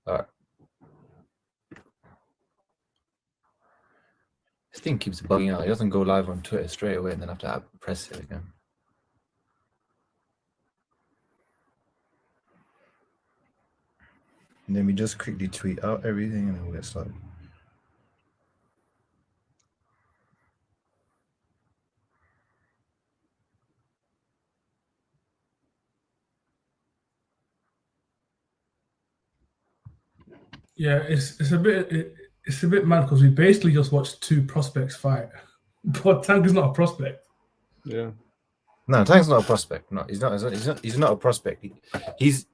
All right. This thing keeps bugging out. It doesn't go live on Twitter straight away, and then I have to press it again. And then we just quickly tweet out everything, and then we'll get started. Yeah, it's a bit mad because we basically just watched two prospects fight, but Tank is not a prospect. Yeah. No, Tank's not a prospect. No, he's not. He's not a prospect. He's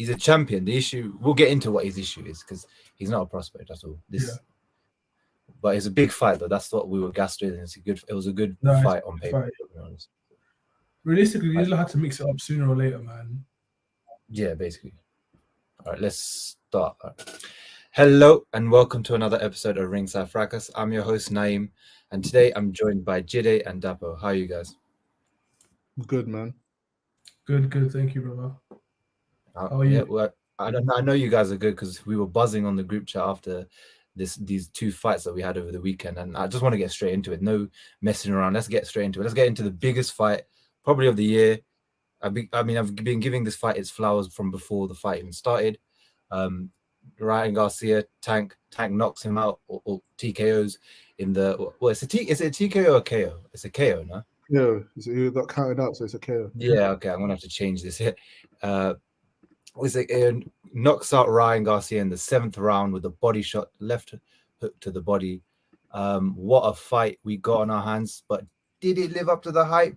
a champion. The issue, we'll get into what his issue is, because he's not a prospect at all. But it's a big fight though. That's what we were gassed with. It was a good fight on paper. Realistically, you had to mix it up sooner or later, man. Yeah, basically. All right, let's start. Hello and welcome to another episode of Ringside Fracas. I'm your host Naeem, and today I'm joined by Jide and Dapo. How are you guys? Good, man. Good. Thank you, brother. How are you? Yeah, well, I know you guys are good because we were buzzing on the group chat after these two fights that we had over the weekend, and I just want to get straight into it. No messing around. Let's get straight into it. Let's get into the biggest fight probably of the year. I've been giving this fight its flowers from before the fight even started. Ryan Garcia, Tank knocks him out or TKOs in the is it a TKO or a KO? It's a KO, no? Yeah, you got counted out, so it's a KO. Yeah, okay, I'm gonna have to change this here. Knocks out Ryan Garcia in the 7th round with a body shot, left hook to the body. What a fight we got on our hands, but did it live up to the hype?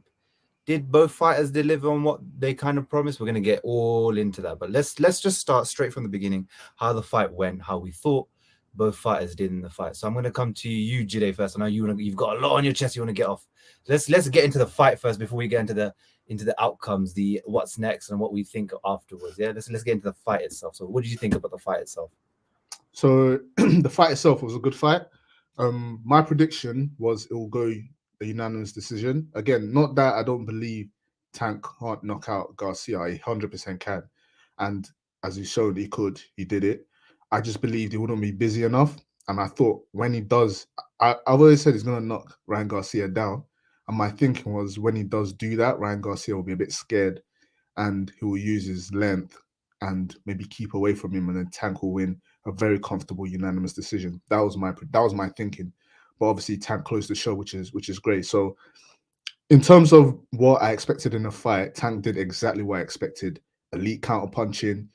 Did both fighters deliver on what they kind of promised? We're going to get all into that, but let's just start straight from the beginning, how the fight went, how we thought both fighters did in the fight. So I'm going to come to you, Jide, first. I know you've got a lot on your chest you want to get off. Let's get into the fight first before we get into the outcomes, the what's next and what we think afterwards. Yeah, let's get into the fight itself. So what did you think about the fight itself? So the fight itself was a good fight. My prediction was it will go a unanimous decision. Again, not that I don't believe Tank can't knock out Garcia. He 100% can. And as he showed he could, he did it. I just believed he wouldn't be busy enough. And I thought when he does, I've always said he's going to knock Ryan Garcia down. And my thinking was when he does do that, Ryan Garcia will be a bit scared and he will use his length and maybe keep away from him, and then Tank will win a very comfortable unanimous decision. That was my thinking. But obviously Tank closed the show, which is great. So in terms of what I expected in a fight, Tank did exactly what I expected. Elite counter punching,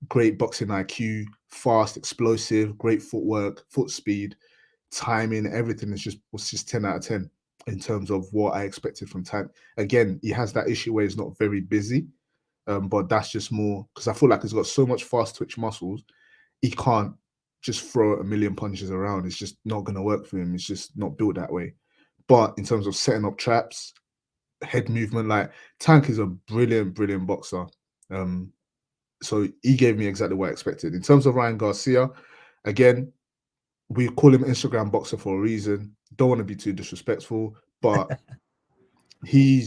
great boxing IQ, fast, explosive, great footwork, foot speed, timing, everything was just 10 out of 10 in terms of what I expected from Tank. Again, he has that issue where he's not very busy, but that's just more because I feel like he's got so much fast twitch muscles, he can't just throw a million punches around. It's just not going to work for him. It's just not built that way. But in terms of setting up traps, head movement, like Tank is a brilliant boxer. So he gave me exactly what I expected. In terms of Ryan Garcia, again, we call him Instagram boxer for a reason. Don't want to be too disrespectful, but he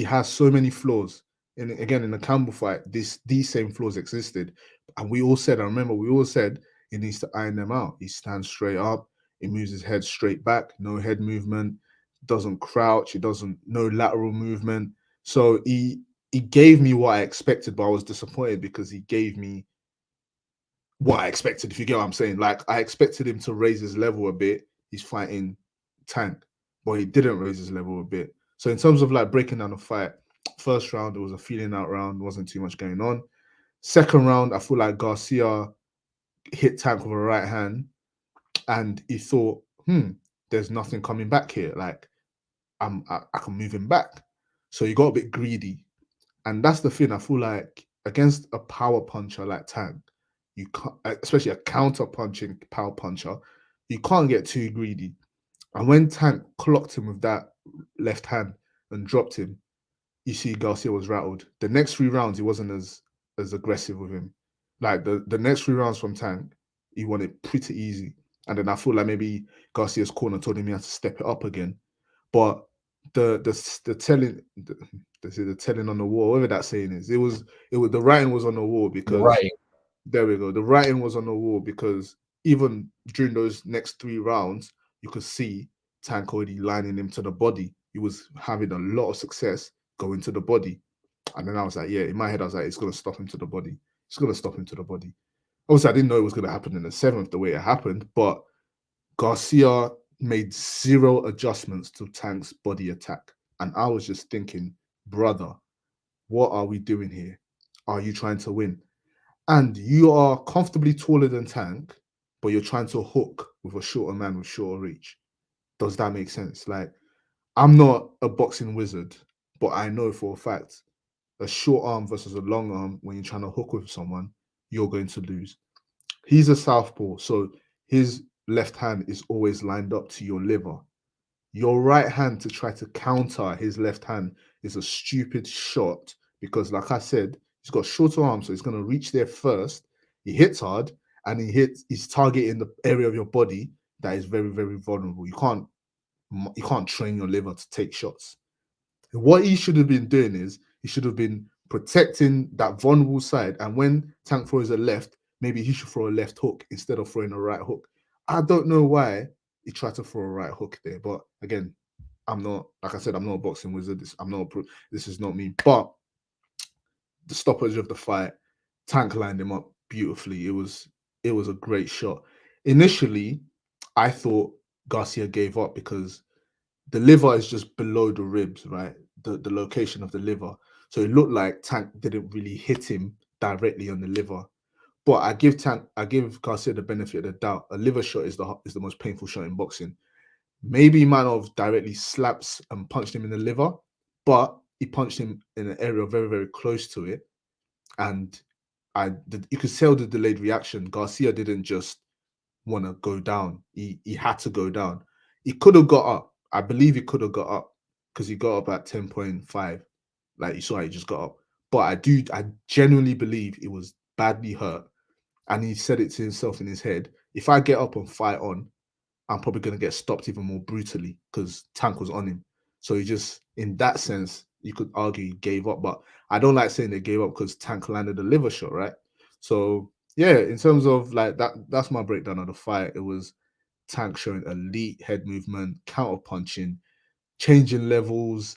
has so many flaws. And again, in the Campbell fight, these same flaws existed. And we all said he needs to iron them out. He stands straight up, he moves his head straight back, no head movement, doesn't crouch, no lateral movement. So he gave me what I expected, but I was disappointed because he gave me what I expected, if you get what I'm saying. Like, I expected him to raise his level a bit. He's fighting Tank, but he didn't raise his level a bit. So in terms of like breaking down the fight, first round, it was a feeling out round, wasn't too much going on. Second round, I feel like Garcia hit Tank with a right hand and he thought, there's nothing coming back here. Like, I can move him back. So he got a bit greedy. And that's the thing. I feel like against a power puncher like Tank, you can't, especially a counter punching power puncher, you can't get too greedy. And when Tank clocked him with that left hand and dropped him, you see Garcia was rattled. The next 3 rounds, he wasn't as aggressive with him. Like the next 3 rounds from Tank, he won it pretty easy. And then I feel like maybe Garcia's corner told him he had to step it up again. But the telling on the wall, whatever that saying is, it was the writing was on the wall because There we go. The writing was on the wall because even during those next 3 rounds, you could see Tank already lining him to the body. He was having a lot of success going to the body. And then I was like, yeah, in my head, I was like, it's going to stop him to the body. It's going to stop him to the body. Obviously, I didn't know it was going to happen in the 7th the way it happened, but Garcia made 0 adjustments to Tank's body attack. And I was just thinking, brother, what are we doing here? Are you trying to win? And you are comfortably taller than Tank, but you're trying to hook with a shorter man with shorter reach. Does that make sense? Like, I'm not a boxing wizard, but I know for a fact a short arm versus a long arm, when you're trying to hook with someone, you're going to lose. He's a southpaw, so his left hand is always lined up to your liver. Your right hand to try to counter his left hand is a stupid shot because, like I said, he's got shorter arms, so he's going to reach there first. He hits hard, and he's targeting the area of your body that is very, very vulnerable. You can't train your liver to take shots. What he should have been doing is he should have been protecting that vulnerable side. And when Tank throws a left, maybe he should throw a left hook instead of throwing a right hook. I don't know why he tried to throw a right hook there. But again, I'm not, like I said, I'm not a boxing wizard. This is not me. But the stoppage of the fight, Tank lined him up beautifully. It was a great shot. Initially, I thought Garcia gave up because the liver is just below the ribs, right? The location of the liver. So it looked like Tank didn't really hit him directly on the liver. But I give Garcia the benefit of the doubt. A liver shot is the most painful shot in boxing. Maybe he might not have directly slaps and punched him in the liver, but he punched him in an area very, very close to it. And you could tell the delayed reaction. Garcia didn't just want to go down. He had to go down. He could have got up. I believe he could have got up because he got up at 10.5. Like you saw, he just got up. But I genuinely believe he was badly hurt. And he said it to himself in his head, if I get up and fight on, I'm probably going to get stopped even more brutally because Tank was on him. So he just, in that sense, you could argue he gave up. But I don't like saying they gave up because Tank landed a liver shot, right? So yeah, in terms of like that's my breakdown of the fight. It was Tank showing elite head movement, counter punching, changing levels,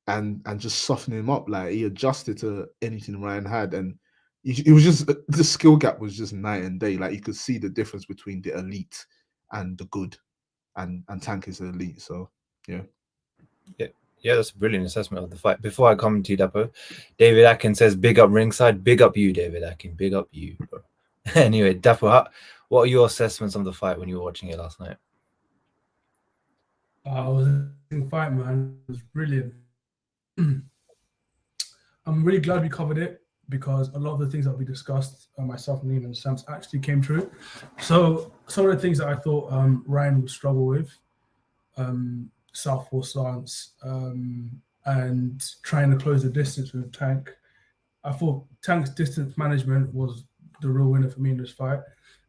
and just softening him up. Like he adjusted to anything Ryan had, and it was just the skill gap was just night and day. Like you could see the difference between the elite and the good, and Tank is the elite. So yeah. Yeah, that's a brilliant assessment of the fight. Before I come to you, Dapo, David Akin says, "Big up Ringside, big up you, David Akin, big up you." Bro. Anyway, Dapo, what are your assessments of the fight when you were watching it last night? I was in the fight, man. It was brilliant. I'm really glad we covered it because a lot of the things that we discussed, myself, Neem, and Sams, actually came true. So some of the things that I thought Ryan would struggle with, southpaw stance, and trying to close the distance with Tank. I thought Tank's distance management was the real winner for me in this fight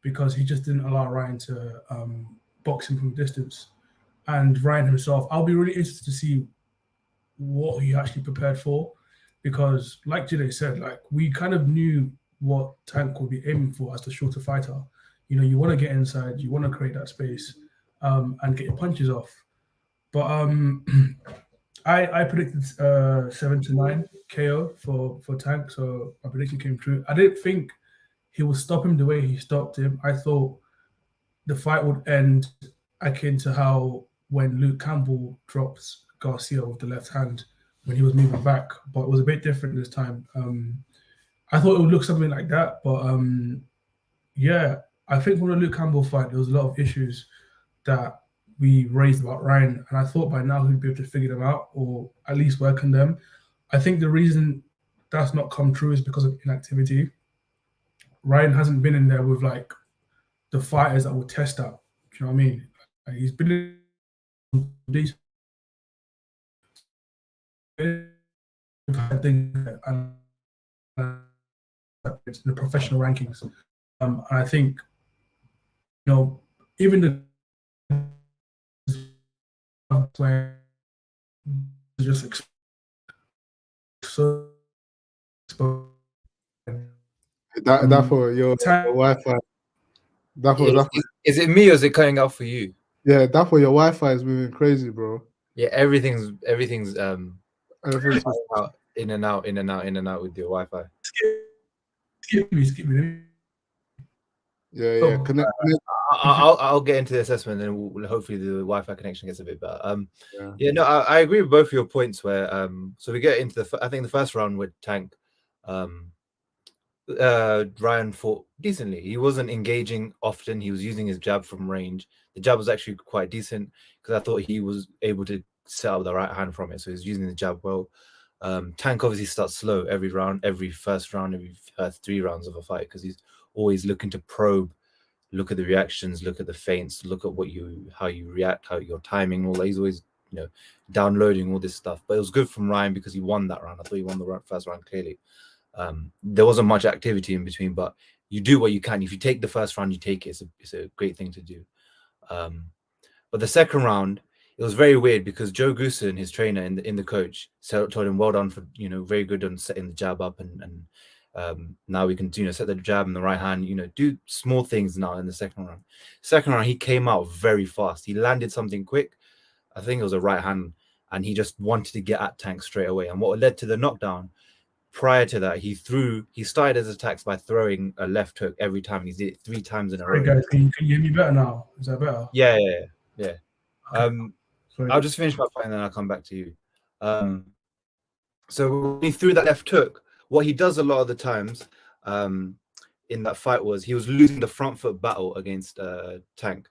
because he just didn't allow Ryan to box him from distance. And Ryan himself, I'll be really interested to see what he actually prepared for because, like Jide said, like we kind of knew what Tank would be aiming for as the shorter fighter. You know, you want to get inside, you want to create that space, and get your punches off. But I predicted 7-9 KO for Tank, so my prediction came true. I didn't think he would stop him the way he stopped him. I thought the fight would end akin to how when Luke Campbell drops Garcia with the left hand when he was moving back, but it was a bit different this time. I thought it would look something like that, but yeah, I think from the Luke Campbell fight, there was a lot of issues that we raised about Ryan, and I thought by now he'd be able to figure them out or at least work on them. I think the reason that's not come true is because of inactivity. Ryan hasn't been in there with like the fighters that will test that. Do you know what I mean? Like, he's been in these and the professional rankings. And I think, you know, even the where just so Therefore, your Tank, Wi-Fi. Therefore, Is it me or is it cutting out for you? yeah. Therefore, your Wi-Fi is moving crazy, bro. Yeah, everything's Everything's cutting out, in and out with your Wi-Fi. skip me. yeah. Oh, Connect. I'll get into the assessment, and we'll, hopefully the Wi-Fi connection gets a bit better. Yeah. Yeah, no, I agree with both of your points. Where so we get into I think the first round with Tank, Ryan fought decently. He wasn't engaging often. He was using his jab from range. The jab was actually quite decent because I thought he was able to set up the right hand from it. So he was using the jab well. Tank obviously starts slow every round, every first round, every 3 rounds of a fight because he's always looking to probe, look at the reactions, look at the feints, look at how you react, how your timing, all that. He's always downloading all this stuff. But it was good from Ryan because he won that round. I thought he won the first round clearly. There wasn't much activity in between, but you do what you can. If you take the first round, you take it. It's a great thing to do. But the second round, it was very weird because Joe Goosen, his trainer in the coach, told him, well done for very good on setting the jab up, and now we can set the jab in the right hand, do small things now in the second round. Second round, he came out very fast. He landed something quick. I think it was a right hand, and he just wanted to get at Tank straight away. And what led to the knockdown, prior to that, he started his attacks by throwing a left hook every time. He did it 3 times in a row. Hey guys, can you hear me better now? Is that better? Yeah. Okay. I'll just finish my point and then I'll come back to you. So when he threw that left hook, what he does a lot of the times in that fight was he was losing the front foot battle against Tank.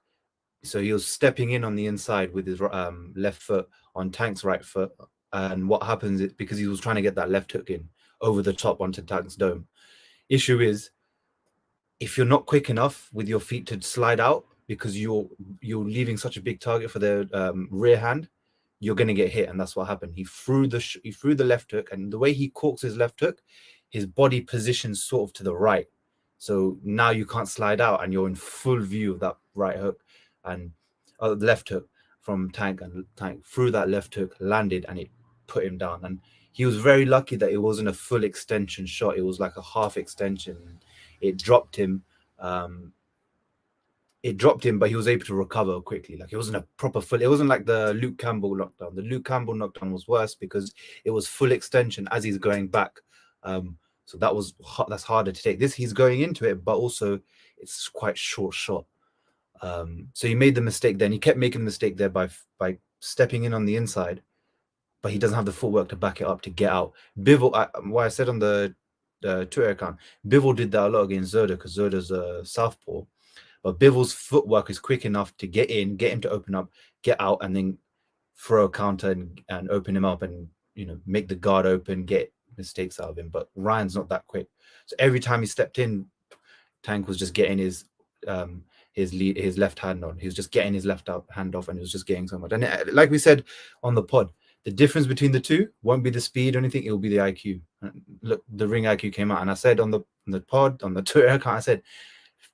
So he was stepping in on the inside with his left foot on Tank's right foot. And what happens is, because he was trying to get that left hook in over the top onto Tank's dome. Issue is, if you're not quick enough with your feet to slide out because you're leaving such a big target for the rear hand, you're going to get hit. And that's what happened. He threw the left hook, and the way he corks his left hook, his body positions sort of to the right. So now you can't slide out, and you're in full view of that right hook and left hook from Tank, and Tank threw that left hook, landed, and it put him down. And he was very lucky that it wasn't a full extension shot. It was like a half extension. It dropped him. But he was able to recover quickly. Like, it wasn't a proper full. It wasn't like the Luke Campbell knockdown. The Luke Campbell knockdown was worse because it was full extension as he's going back. So that's harder to take. This, he's going into it, but also it's quite short shot. So he made the mistake then. He kept making the mistake there by stepping in on the inside, but he doesn't have the footwork to back it up to get out. Bivol, what I said on the Twitter account, Bivol did that a lot against Zoda because Zoda's a southpaw. But Bivol's footwork is quick enough to get in, get him to open up, get out, and then throw a counter and open him up and make the guard open, get mistakes out of him. But Ryan's not that quick. So every time he stepped in, Tank was just getting his left hand on. He was just getting his left hand off, and he was just getting so much. And like we said on the pod, the difference between the two won't be the speed or anything. It will be the IQ. Look, the ring IQ came out, and I said on the pod, on the Twitter account, I said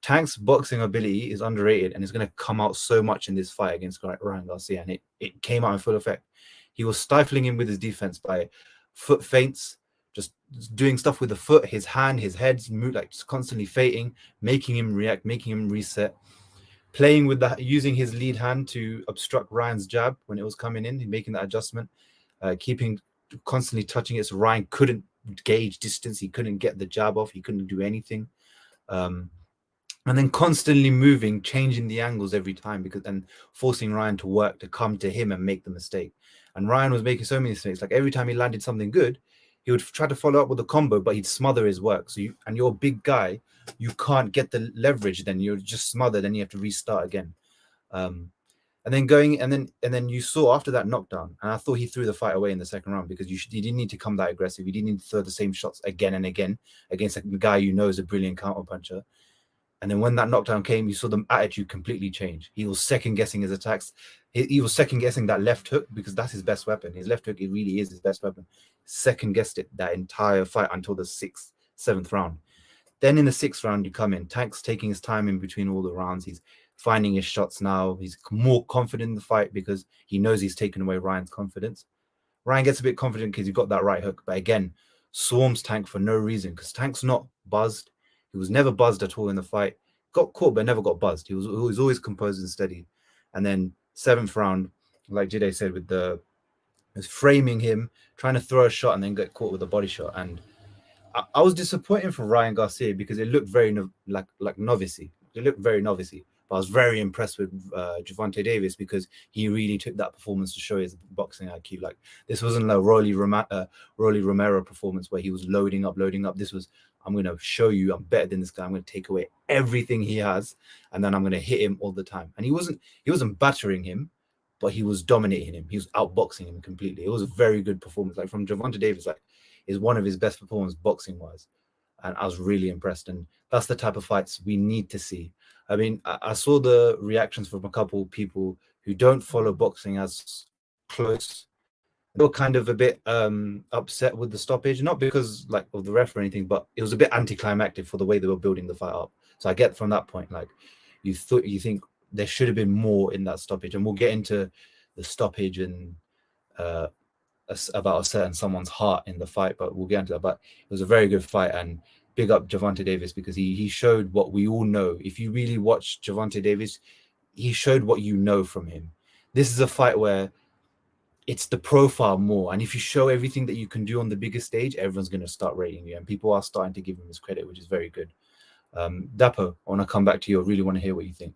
Tank's boxing ability is underrated, and it's going to come out so much in this fight against Ryan Garcia, and it came out in full effect. He was stifling him with his defense by foot feints, just doing stuff with the foot, his hand, his head's move, like just constantly feinting, making him react, making him reset, playing with that, using his lead hand to obstruct Ryan's jab when it was coming in, making that adjustment, constantly touching it so Ryan couldn't gauge distance, he couldn't get the jab off, he couldn't do anything. And then constantly moving, changing the angles every time, and forcing Ryan to work to come to him and make the mistake. And Ryan was making so many mistakes. Like, every time he landed something good, he would try to follow up with a combo, but he'd smother his work. So you're a big guy, you can't get the leverage. Then you're just smothered. Then you have to restart again. And then you saw after that knockdown, and I thought he threw the fight away in the second round because he didn't need to come that aggressive. He didn't need to throw the same shots again and again against a guy you know is a brilliant counter puncher. And then when that knockdown came, you saw the attitude completely change. He was second-guessing his attacks. He was second-guessing that left hook because that's his best weapon. His left hook, it really is his best weapon. Second-guessed it that entire fight until the 6th, 7th round. Then in the 6th round, you come in. Tank's taking his time in between all the rounds. He's finding his shots now. He's more confident in the fight because he knows he's taken away Ryan's confidence. Ryan gets a bit confident because he got that right hook. But again, swarms Tank for no reason because Tank's not buzzed. He was never buzzed at all in the fight. Got caught, but never got buzzed. He was always composed and steady. And then 7th round, like Jide said, with the was framing him, trying to throw a shot and then get caught with a body shot. And I was disappointed for Ryan Garcia because it looked very like novice-y. It looked very novice-y. But I was very impressed with Gervonta Davis because he really took that performance to show his boxing IQ. Like, this wasn't a Rolly Romero performance where he was loading up. This was, I'm going to show you I'm better than this guy. I'm going to take away everything he has, and then I'm going to hit him all the time. And he wasn't battering him, but he was dominating him. He was outboxing him completely. It was a very good performance. Like, from Gervonta Davis, like, is one of his best performances boxing-wise. And I was really impressed. And that's the type of fights we need to see. I mean, I saw the reactions from a couple of people who don't follow boxing as close. They were kind of a bit upset with the stoppage, not because like of the ref or anything, but it was a bit anticlimactic for the way they were building the fight up. So I get from that point, like, you think there should have been more in that stoppage. And we'll get into the stoppage and about a certain someone's heart in the fight, but we'll get into that. But it was a very good fight, and big up Gervonta Davis because he showed what we all know. If you really watch Gervonta Davis, he showed what you know from him. This is a fight where it's the profile more, and if you show everything that you can do on the biggest stage, everyone's going to start rating you, and people are starting to give him his credit, which is very good. Dapo, I want to come back to you. I really want to hear what you think.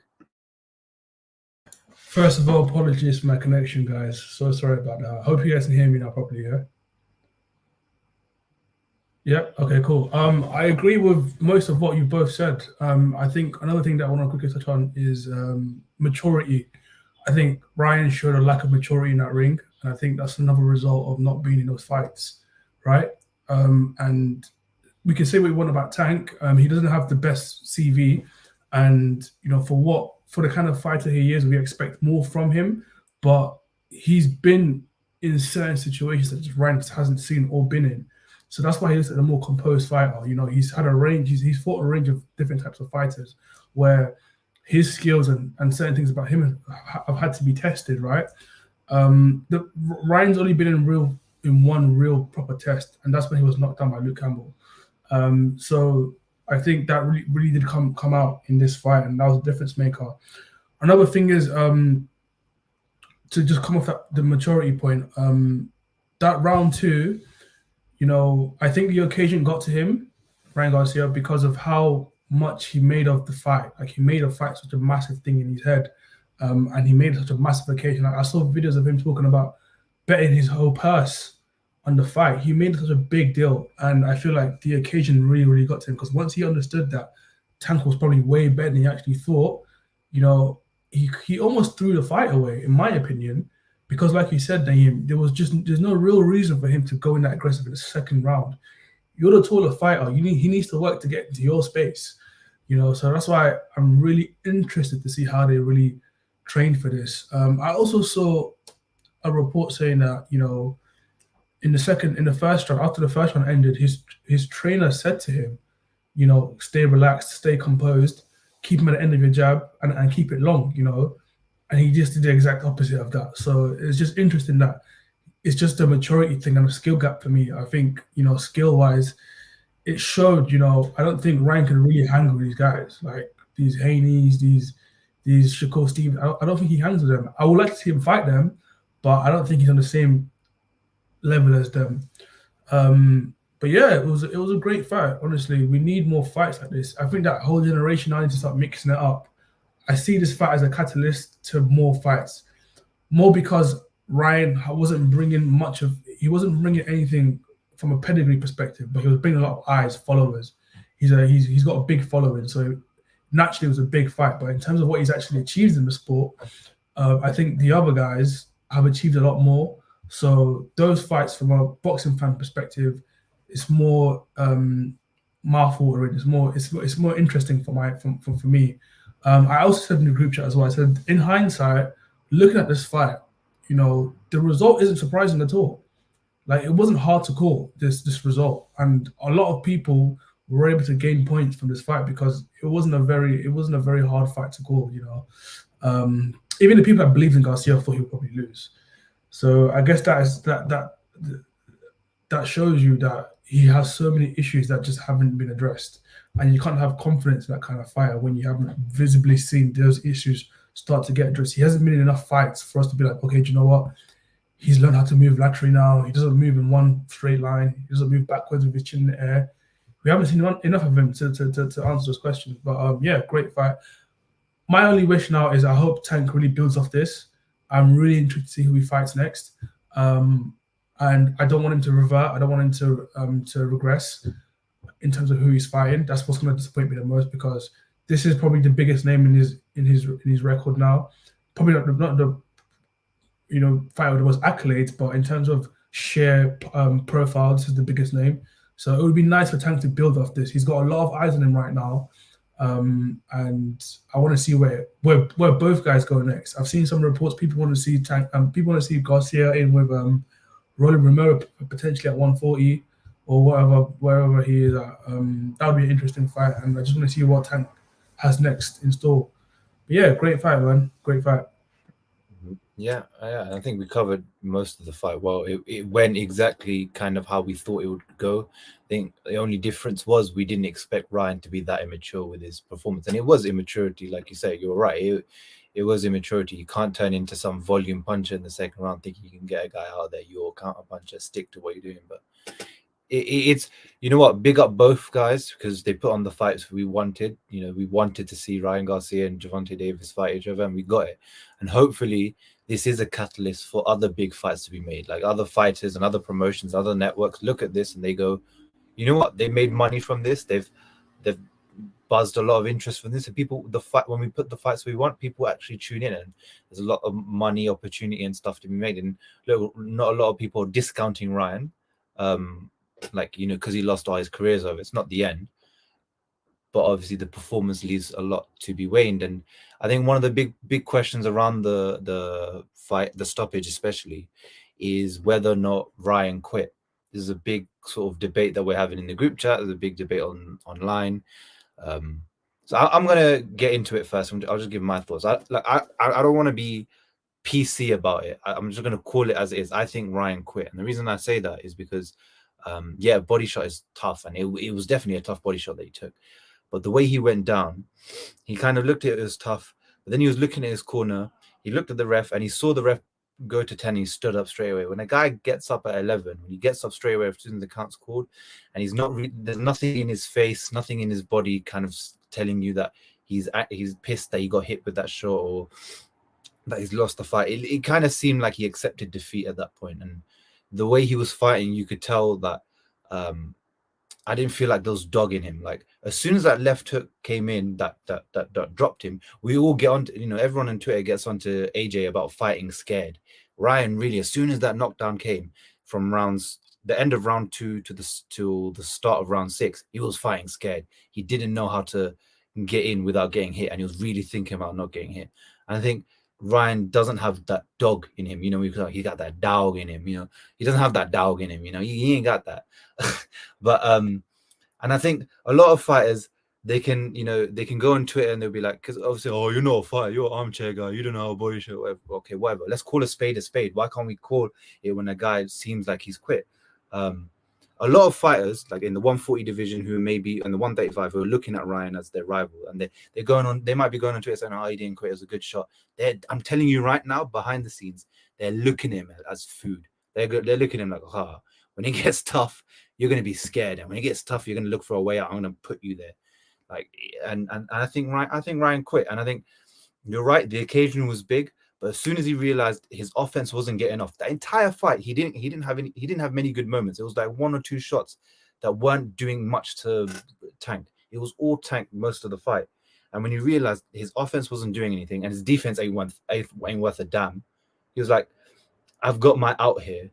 First of all, apologies for my connection, guys. So sorry about that. I hope you guys can hear me now properly, yeah? Yeah, okay, cool. I agree with most of what you both said. I think another thing that I want to quickly touch on is maturity. I think Ryan showed a lack of maturity in that ring, and I think that's another result of not being in those fights, right? And we can say what we want about Tank. He doesn't have the best CV, and for the kind of fighter he is, we expect more from him. But he's been in certain situations that just Ryan hasn't seen or been in. So that's why he's a more composed fighter. He's had a range. He's fought a range of different types of fighters where his skills and certain things about him have had to be tested, right? Ryan's only been in one real proper test, and that's when he was knocked down by Luke Campbell. So I think that really did come out in this fight, and that was a difference maker. Another thing is to just come off the maturity point. That round 2, I think the occasion got to him, Ryan Garcia, because of how much he made of the fight. Like, he made a fight such a massive thing in his head, and he made such a massive occasion. Like, I saw videos of him talking about betting his whole purse on the fight. He made such a big deal, and I feel like the occasion really, really got to him, because once he understood that Tank was probably way better than he actually thought, he almost threw the fight away, in my opinion, because like you said, Naeem, there's no real reason for him to go in that aggressive in the second round. You're the taller fighter. He needs to work to get into your space, so that's why I'm really interested to see how they really trained for this. I also saw a report saying that, in the first round, after the first round ended, his trainer said to him, stay relaxed, stay composed, keep him at the end of your jab and keep it long, and he just did the exact opposite of that. So it's just interesting that it's just a maturity thing and a skill gap for me. I think, skill-wise, it showed, I don't think Ryan can really hang with these guys, like these Haney's, these Shakur Stevens. I don't think he hangs with them. I would like to see him fight them, but I don't think he's on the same level as them. But yeah, it was a great fight. Honestly, we need more fights like this. I think that whole generation now needs to start mixing it up. I see this fight as a catalyst to more fights, more because Ryan wasn't bringing anything from a pedigree perspective, but he was bringing a lot of eyes, followers. He's got a big following, so naturally it was a big fight. But in terms of what he's actually achieved in the sport, I think the other guys have achieved a lot more. So those fights, from a boxing fan perspective, it's more mouth-watering. It's more interesting for me. I also said in the group chat as well, I said, in hindsight, looking at this fight, the result isn't surprising at all. Like, it wasn't hard to call this result, and a lot of people were able to gain points from this fight because it wasn't a very hard fight to call. Even the people that believed in Garcia thought he would probably lose. So I guess that shows you that he has so many issues that just haven't been addressed, and you can't have confidence in that kind of fighter when you haven't visibly seen those issues start to get addressed. He hasn't been in enough fights for us to be like, okay, do you know what? He's learned how to move laterally now. He doesn't move in one straight line. He doesn't move backwards with his chin in the air. We haven't seen enough of him to answer those questions. But yeah, great fight. My only wish now is I hope Tank really builds off this. I'm really intrigued to see who he fights next. And I don't want him to revert. I don't want him to regress in terms of who he's fighting. That's what's going to disappoint me the most, because this is probably the biggest name in his record now. Probably not the fight with the most accolades, but in terms of sheer profile, this is the biggest name. So it would be nice for Tank to build off this. He's got a lot of eyes on him right now. And I want to see where both guys go next. I've seen some reports. People want to see Tank. People want to see Garcia in with Rolling Romero potentially at 140 or wherever he is at. That would be an interesting fight, and I just want to see what Tank has next in store. But yeah, great fight, man. Great fight. Yeah, I think we covered most of the fight well. It went exactly kind of how we thought it would go. I think the only difference was we didn't expect Ryan to be that immature with his performance, and it was immaturity, like you say. You're right. It was immaturity. You can't turn into some volume puncher in the second round thinking you can get a guy out there. You're a counter puncher. Stick to what you're doing. But it's big up both guys because they put on the fights we wanted. We wanted to see Ryan Garcia and Gervonta Davis fight each other, and we got it. And hopefully this is a catalyst for other big fights to be made. Like other fighters and other promotions, other networks look at this and they go, you know what? They made money from this. They've buzzed a lot of interest from this, and when we put the fights we want, people actually tune in, and there's a lot of money, opportunity, and stuff to be made. And look, not a lot of people are discounting Ryan, because he lost all his careers over. It's not the end, but obviously the performance leaves a lot to be waned. And I think one of the big questions around the fight, the stoppage especially, is whether or not Ryan quit. This is a big sort of debate that we're having in the group chat. There's a big debate online. So I'm gonna get into it first. I'll just give my thoughts. I don't want to be PC about it. I'm just gonna call it as it is. I think Ryan quit, and the reason I say that is because, body shot is tough, and it was definitely a tough body shot that he took. But the way he went down, he kind of looked at it as tough. But then he was looking at his corner. He looked at the ref, and he saw the ref go to 10. He stood up straight away. When a guy gets up at 11, when he gets up straight away as soon as the count's called, and he's not, there's nothing in his face, nothing in his body, kind of telling you that he's pissed that he got hit with that shot or that he's lost the fight. It kind of seemed like he accepted defeat at that point. And the way he was fighting, you could tell that I didn't feel like there was dog in him. Like as soon as that left hook came in, that dropped him. We all get on, everyone on Twitter gets onto AJ about fighting scared. Ryan really, as soon as that knockdown came from the end of round 2 to the start of round 6, he was fighting scared. He didn't know how to get in without getting hit, and he was really thinking about not getting hit. And I think Ryan doesn't have that dog in him. He got that dog in him. He doesn't have that dog in him. He ain't got that. But and I think a lot of fighters, they can go on Twitter and they'll be like, because obviously, oh, you're not a fighter, you're an armchair guy, you don't know how body shit, whatever. Okay, whatever. Let's call a spade a spade. Why can't we call it when a guy seems like he's quit? A lot of fighters, like in the 140 division, who may be in the 135, who are looking at Ryan as their rival, and they might be going on Twitter saying, "Oh, he didn't quit. It was a good shot." I'm telling you right now, behind the scenes, they're looking at him as food. They're looking at him like, when he gets tough, you're going to be scared, and when he gets tough, you're going to look for a way out. I'm going to put you there, and I think Ryan quit, and I think you're right. The occasion was big. But as soon as he realized his offense wasn't getting off, the entire fight, he didn't have many good moments. It was like 1 or 2 shots that weren't doing much to Tank. It was all Tank most of the fight. And when he realized his offense wasn't doing anything and his defense ain't worth a damn, he was like, I've got my out here.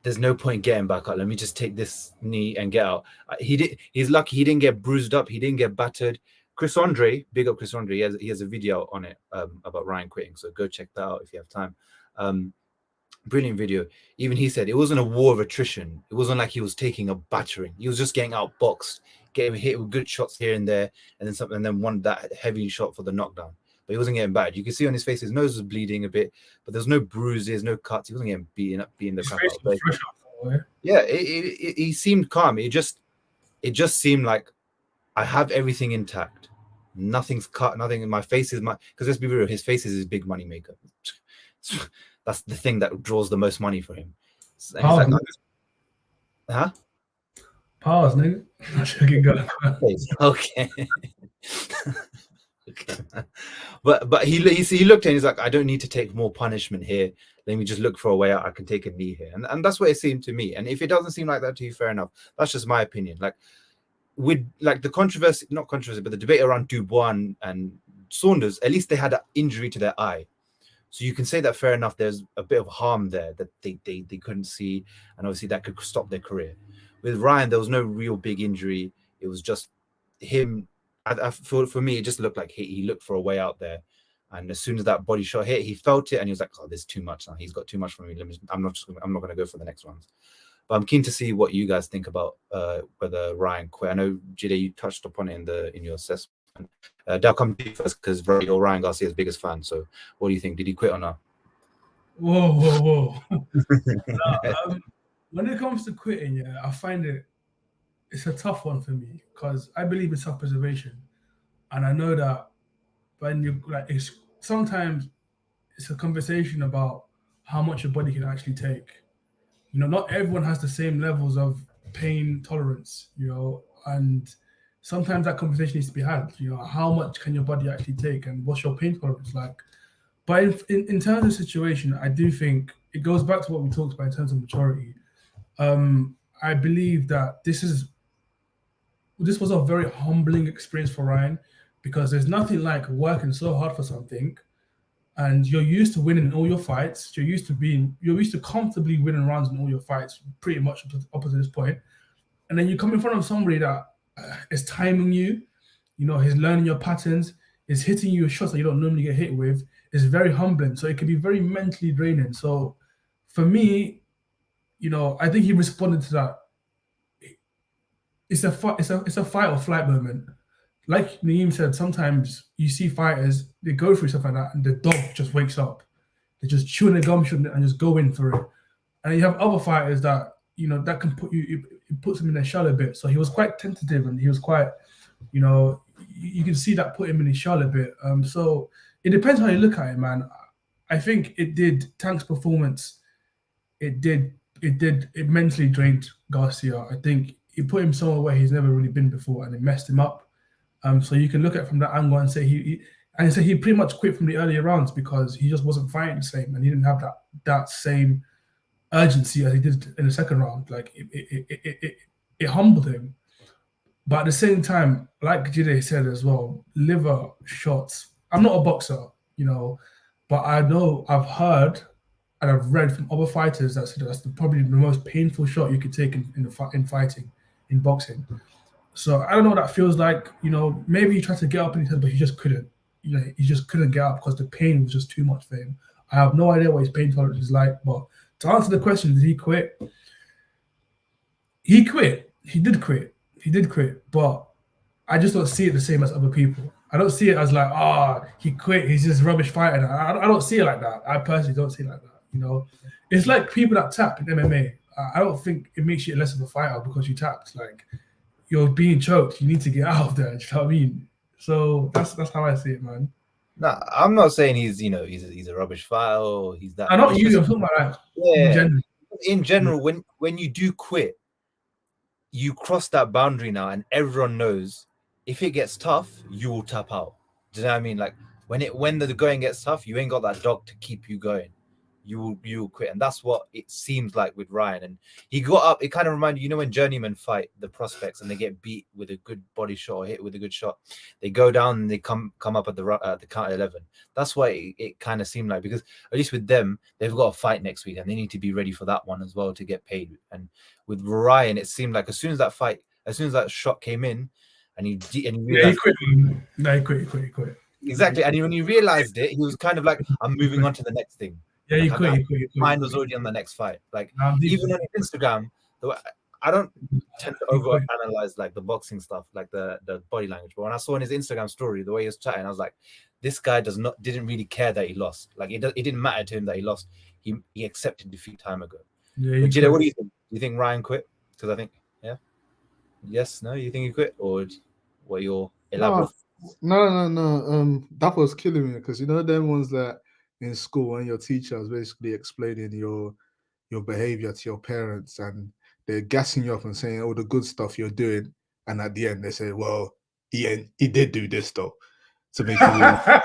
There's no point getting back up. Let me just take this knee and get out. He's lucky he didn't get bruised up. He didn't get battered. Chris Andre, big up Chris Andre. He has a video on it about Ryan quitting, so go check that out if you have time. Brilliant video. Even he said it wasn't a war of attrition. It wasn't like he was taking a battering. He was just getting outboxed, getting hit with good shots here and there, and then something, and then one that heavy shot for the knockdown. But he wasn't getting battered. You can see on his face his nose was bleeding a bit, but there's no bruises, no cuts. He wasn't getting beaten the crap out. Yeah, he seemed calm. It just seemed like I have everything intact. Nothing's cut. Nothing in my face is my. Because let's be real, his face is his big money maker. That's the thing that draws the most money for him. And he's like, huh? Pause, nigga. Okay. Okay. But he looked and he's like, I don't need to take more punishment here. Let me just look for a way out. I can take a knee here, and that's what it seemed to me. And if it doesn't seem like that to you, fair enough. That's just my opinion. Like with like the controversy, not controversy, but the debate around Dubois and Saunders, at least they had an injury to their eye. So you can say that fair enough, there's a bit of harm there that they couldn't see, and obviously that could stop their career. With Ryan, there was no real big injury. It was just him. I for me, it just looked like he looked for a way out there. And as soon as that body shot hit, he felt it and he was like, oh, there's too much now. He's got too much for me. I'm not going to go for the next ones. But I'm keen to see what you guys think about whether Ryan quit. I know, Jide, you touched upon it in your assessment. I'll come to you first because you're Ryan Garcia's biggest fan. So what do you think? Did he quit or not? Whoa. When it comes to quitting, yeah, I find it's a tough one for me because I believe in self-preservation. And I know that when you sometimes it's a conversation about how much your body can actually take. You know, not everyone has the same levels of pain tolerance, you know, and sometimes that conversation needs to be had. You know, how much can your body actually take and what's your pain tolerance like? But in terms of situation, I do think it goes back to what we talked about in terms of maturity. I believe that this was a very humbling experience for Ryan because there's nothing like working so hard for something and you're used to winning in all your fights. You're used to comfortably winning rounds in all your fights, pretty much up to this point. And then you come in front of somebody that is timing you, you know, he's learning your patterns, is hitting you with shots that you don't normally get hit with. It's very humbling. So it can be very mentally draining. So for me, you know, I think he responded to that. It's a fight or flight moment. Like Naeem said, sometimes you see fighters, they go through stuff like that and the dog just wakes up. They're just chewing their gum and just go in for it. And you have other fighters that, you know, that can it puts him in their shell a bit. So he was quite tentative and he was quite, you know, you can see that put him in his shell a bit. So it depends how you look at it, man. I think Tank's performance, it mentally drained Garcia. I think it put him somewhere where he's never really been before and it messed him up. So you can look at it from that angle and say he pretty much quit from the earlier rounds because he just wasn't fighting the same and he didn't have that same urgency as he did in the second round. Like it humbled him. But at the same time, like Jide said as well, liver shots. I'm not a boxer, you know, but I know I've heard and I've read from other fighters that said that's probably the most painful shot you could take in fighting, in boxing. So I don't know what that feels like. You know, maybe he tried to get up and he said, but he just couldn't. You know, he just couldn't get up because the pain was just too much for him. I have no idea what his pain tolerance is like. But to answer the question, did he quit? He quit. He did quit. But I just don't see it the same as other people. I don't see it as like, he quit. He's just rubbish fighting. I don't see it like that. I personally don't see it like that. You know, it's like people that tap in MMA. I don't think it makes you less of a fighter because you tapped. Like, you're being choked. You need to get out of there. Do you know what I mean? So that's how I see it, man. No, I'm not saying he's a rubbish fighter or he's that. I'm not you. I'm talking about in general. When you do quit, you cross that boundary now, and everyone knows if it gets tough, you will tap out. Do you know what I mean? Like when the going gets tough, you ain't got that dog to keep you going. You will quit, and that's what it seems like with Ryan. And he got up. It kind of reminded you know when journeymen fight the prospects and they get beat with a good body shot or hit with a good shot, they go down and they come up at the count 11. That's why it kind of seemed like, because at least with them they've got a fight next week and they need to be ready for that one as well to get paid. And with Ryan, it seemed like as soon as that shot came in, and he realized, he quit. Exactly, and when he realized it, he was kind of like, I'm moving on to the next thing. Yeah, he quit. Mine was already on the next fight. Like even on Instagram, I don't tend to overanalyze like the boxing stuff, like the body language. But when I saw in his Instagram story the way he was chatting, I was like, this guy didn't really care that he lost. Like it didn't matter to him that he lost. He accepted defeat time ago. Yeah, Jide, what do you think? You think Ryan quit? Because I think, yeah. Yes, no, you think he quit? Or what your elaborate? No. That was killing me because you know them ones that in school when your teacher was basically explaining your behavior to your parents and they're gassing you up and saying all the good stuff you're doing, and at the end they say, "Well, he did do this though," to make you laugh.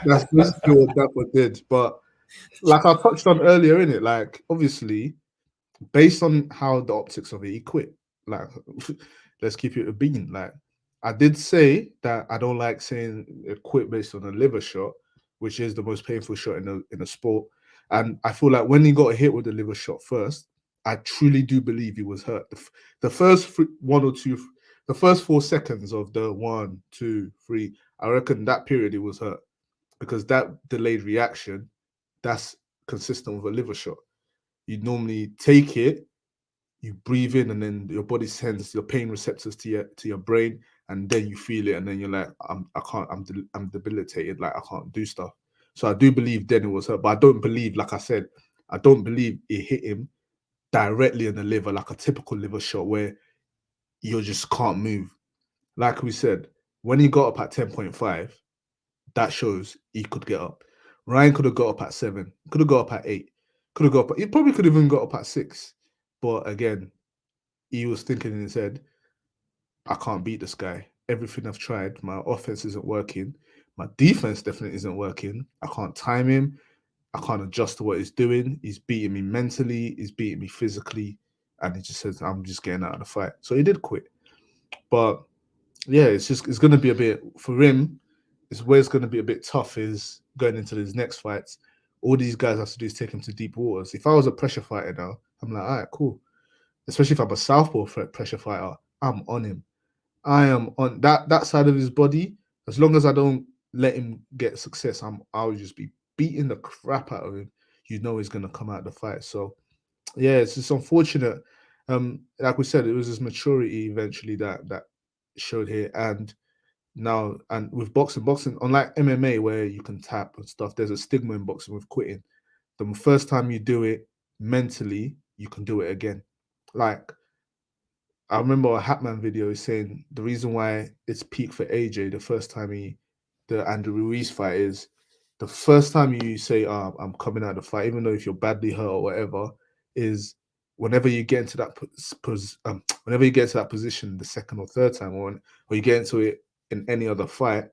That's basically what that one did. But like I touched on earlier, in it, like obviously based on how the optics of it, he quit. Like, let's keep it a bean. Like, I did say that I don't like saying it quit based on a liver shot, which is the most painful shot in a sport. And I feel like when he got hit with the liver shot first, I truly do believe he was hurt. The first the first 4 seconds of the 1, 2, 3, I reckon that period he was hurt because that delayed reaction, that's consistent with a liver shot. You normally take it, you breathe in, and then your body sends your pain receptors to your brain, and then you feel it, and then you're like, I'm debilitated, like I can't do stuff. So I do believe then it was hurt, but I don't believe, like I said, I don't believe it hit him directly in the liver, like a typical liver shot where you just can't move. Like we said, when he got up at 10.5, that shows he could get up. Ryan could have got up at 7, could have got up at 8, could have got up. He probably could have even got up at 6. But again, he was thinking in his head, I can't beat this guy. Everything I've tried, my offense isn't working. My defense definitely isn't working. I can't time him. I can't adjust to what he's doing. He's beating me mentally. He's beating me physically. And he just says, I'm just getting out of the fight. So he did quit. But yeah, it's going to be a bit, for him, it's where it's going to be a bit tough is going into his next fights. All these guys have to do is take him to deep waters. If I was a pressure fighter now, I'm like, all right, cool. Especially if I'm a southpaw pressure fighter, I'm on him. I am on that side of his body. As long as I don't let him get success, I'll just be beating the crap out of him. You know he's gonna come out of the fight. So yeah, it's just unfortunate. Like we said, it was his maturity eventually that showed here. And now, and with boxing, unlike MMA where you can tap and stuff, there's a stigma in boxing with quitting. The first time you do it mentally, you can do it again. Like, I remember a Hatman video is saying the reason why it's peak for AJ the first time the Andrew Ruiz fight is the first time you say, I'm coming out of the fight, even though if you're badly hurt or whatever, is whenever you get into that position the second or third time, or you get into it in any other fight,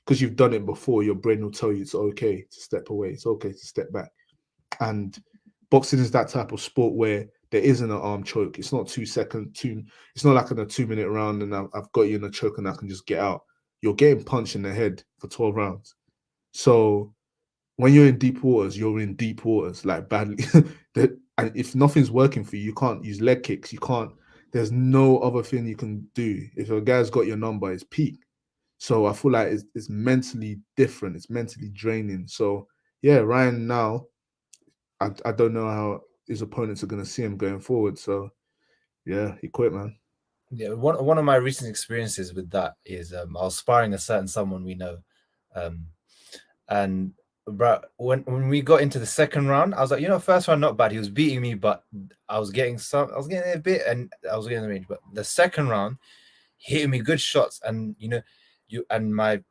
because you've done it before, your brain will tell you it's okay to step away, it's okay to step back. And boxing is that type of sport where there isn't an arm choke. It's not 2 seconds. It's not like in a 2-minute round and I've got you in a choke and I can just get out. You're getting punched in the head for 12 rounds. So when you're in deep waters, you're in deep waters, like badly. And if nothing's working for you, you can't use leg kicks. You can't. There's no other thing you can do. If a guy's got your number, it's peak. So I feel like it's mentally different. It's mentally draining. So yeah, Ryan now, I don't know how his opponents are going to see him going forward. So yeah, he quit, man. Yeah, one of my recent experiences with that is I was sparring a certain someone we know, and bro, when we got into the second round, I was like, first round not bad. He was beating me, but I was getting a bit, and I was getting the range. But the second round, hitting me good shots, and my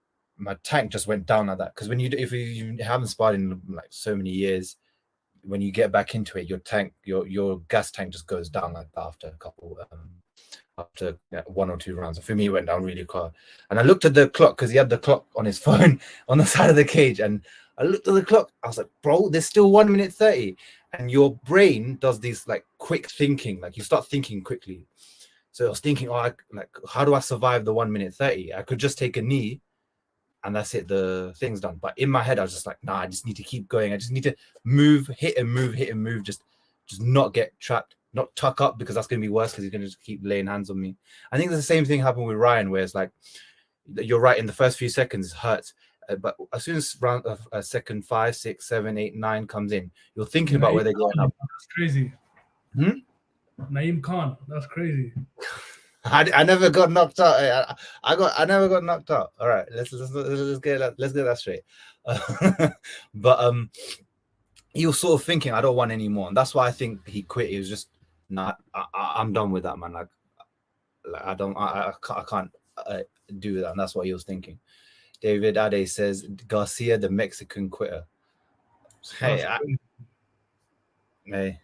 tank just went down like that. Because if you haven't sparred in like so many years, when you get back into it, your gas tank just goes down like that after a couple. After 1 or 2 rounds. For me, it went down really quick. And I looked at the clock because he had the clock on his phone on the side of the cage. And I looked at the clock. I was like, bro, there's still 1 minute 30. And your brain does this like quick thinking. Like you start thinking quickly. So I was thinking, how do I survive the 1 minute 30? I could just take a knee and that's it. The thing's done. But in my head, I was just like, nah, I just need to keep going. I just need to move, hit and move. Just not get trapped. Not tuck up because that's going to be worse because he's going to just keep laying hands on me. I think the same thing happened with Ryan, where it's like, you're right, in the first few seconds it hurts. But as soon as round second 5, 6, 7, 8, 9 comes in, you're thinking about where they're going up. That's crazy. Naeem Khan, that's crazy. I never got knocked out. I never got knocked out. All right, let's get that straight. But he was sort of thinking, I don't want any more, and that's why I think he quit. He was just Nah, I'm done with that, man. Like I don't, I can't do that, and that's what he was thinking. David Ade says Garcia, the Mexican quitter. Hey, hey,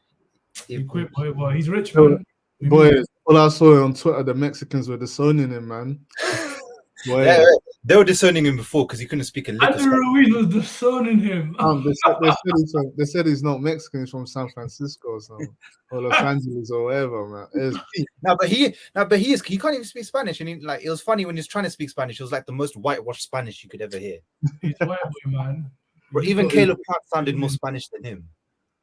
He quit, boy. Well, he's rich, Boy, man. boy, all I saw on Twitter, the Mexicans were disowning him, man. Boy, yeah, they were disowning him before because he couldn't speak a lick of Andrew Spanish. Ruiz was disowning him. they said he's not Mexican, he's from San Francisco or something, or Los Angeles or whatever, man. It's He can't even speak Spanish, and it was funny when he was trying to speak Spanish. It was like the most whitewashed Spanish you could ever hear. He's a white boy, man. But even Caleb Plant sounded more Spanish than him.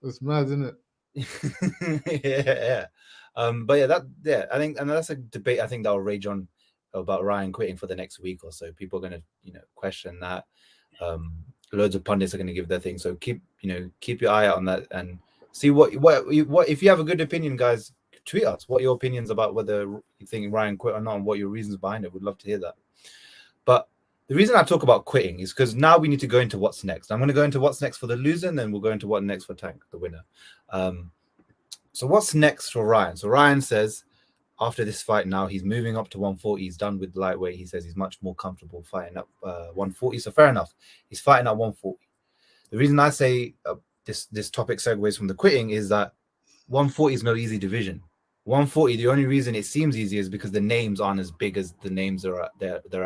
It's mad, isn't it? yeah. But I think, and that's a debate I think that'll rage on about Ryan quitting for the next week or so. People are gonna, question that. Loads of pundits are gonna give their thing. So keep your eye out on that and see what if you have a good opinion, guys, tweet us what your opinions about whether you think Ryan quit or not and what your reasons behind it. We'd love to hear that. But the reason I talk about quitting is because now we need to go into what's next. I'm going to go into what's next for the loser, and then we'll go into what's next for Tank, the winner. So what's next for Ryan? So Ryan says after this fight now, he's moving up to 140. He's done with lightweight. He says he's much more comfortable fighting up 140. So fair enough. He's fighting at 140. The reason I say this topic segues from the quitting is that 140 is no easy division. 140, the only reason it seems easy is because the names aren't as big as the names they're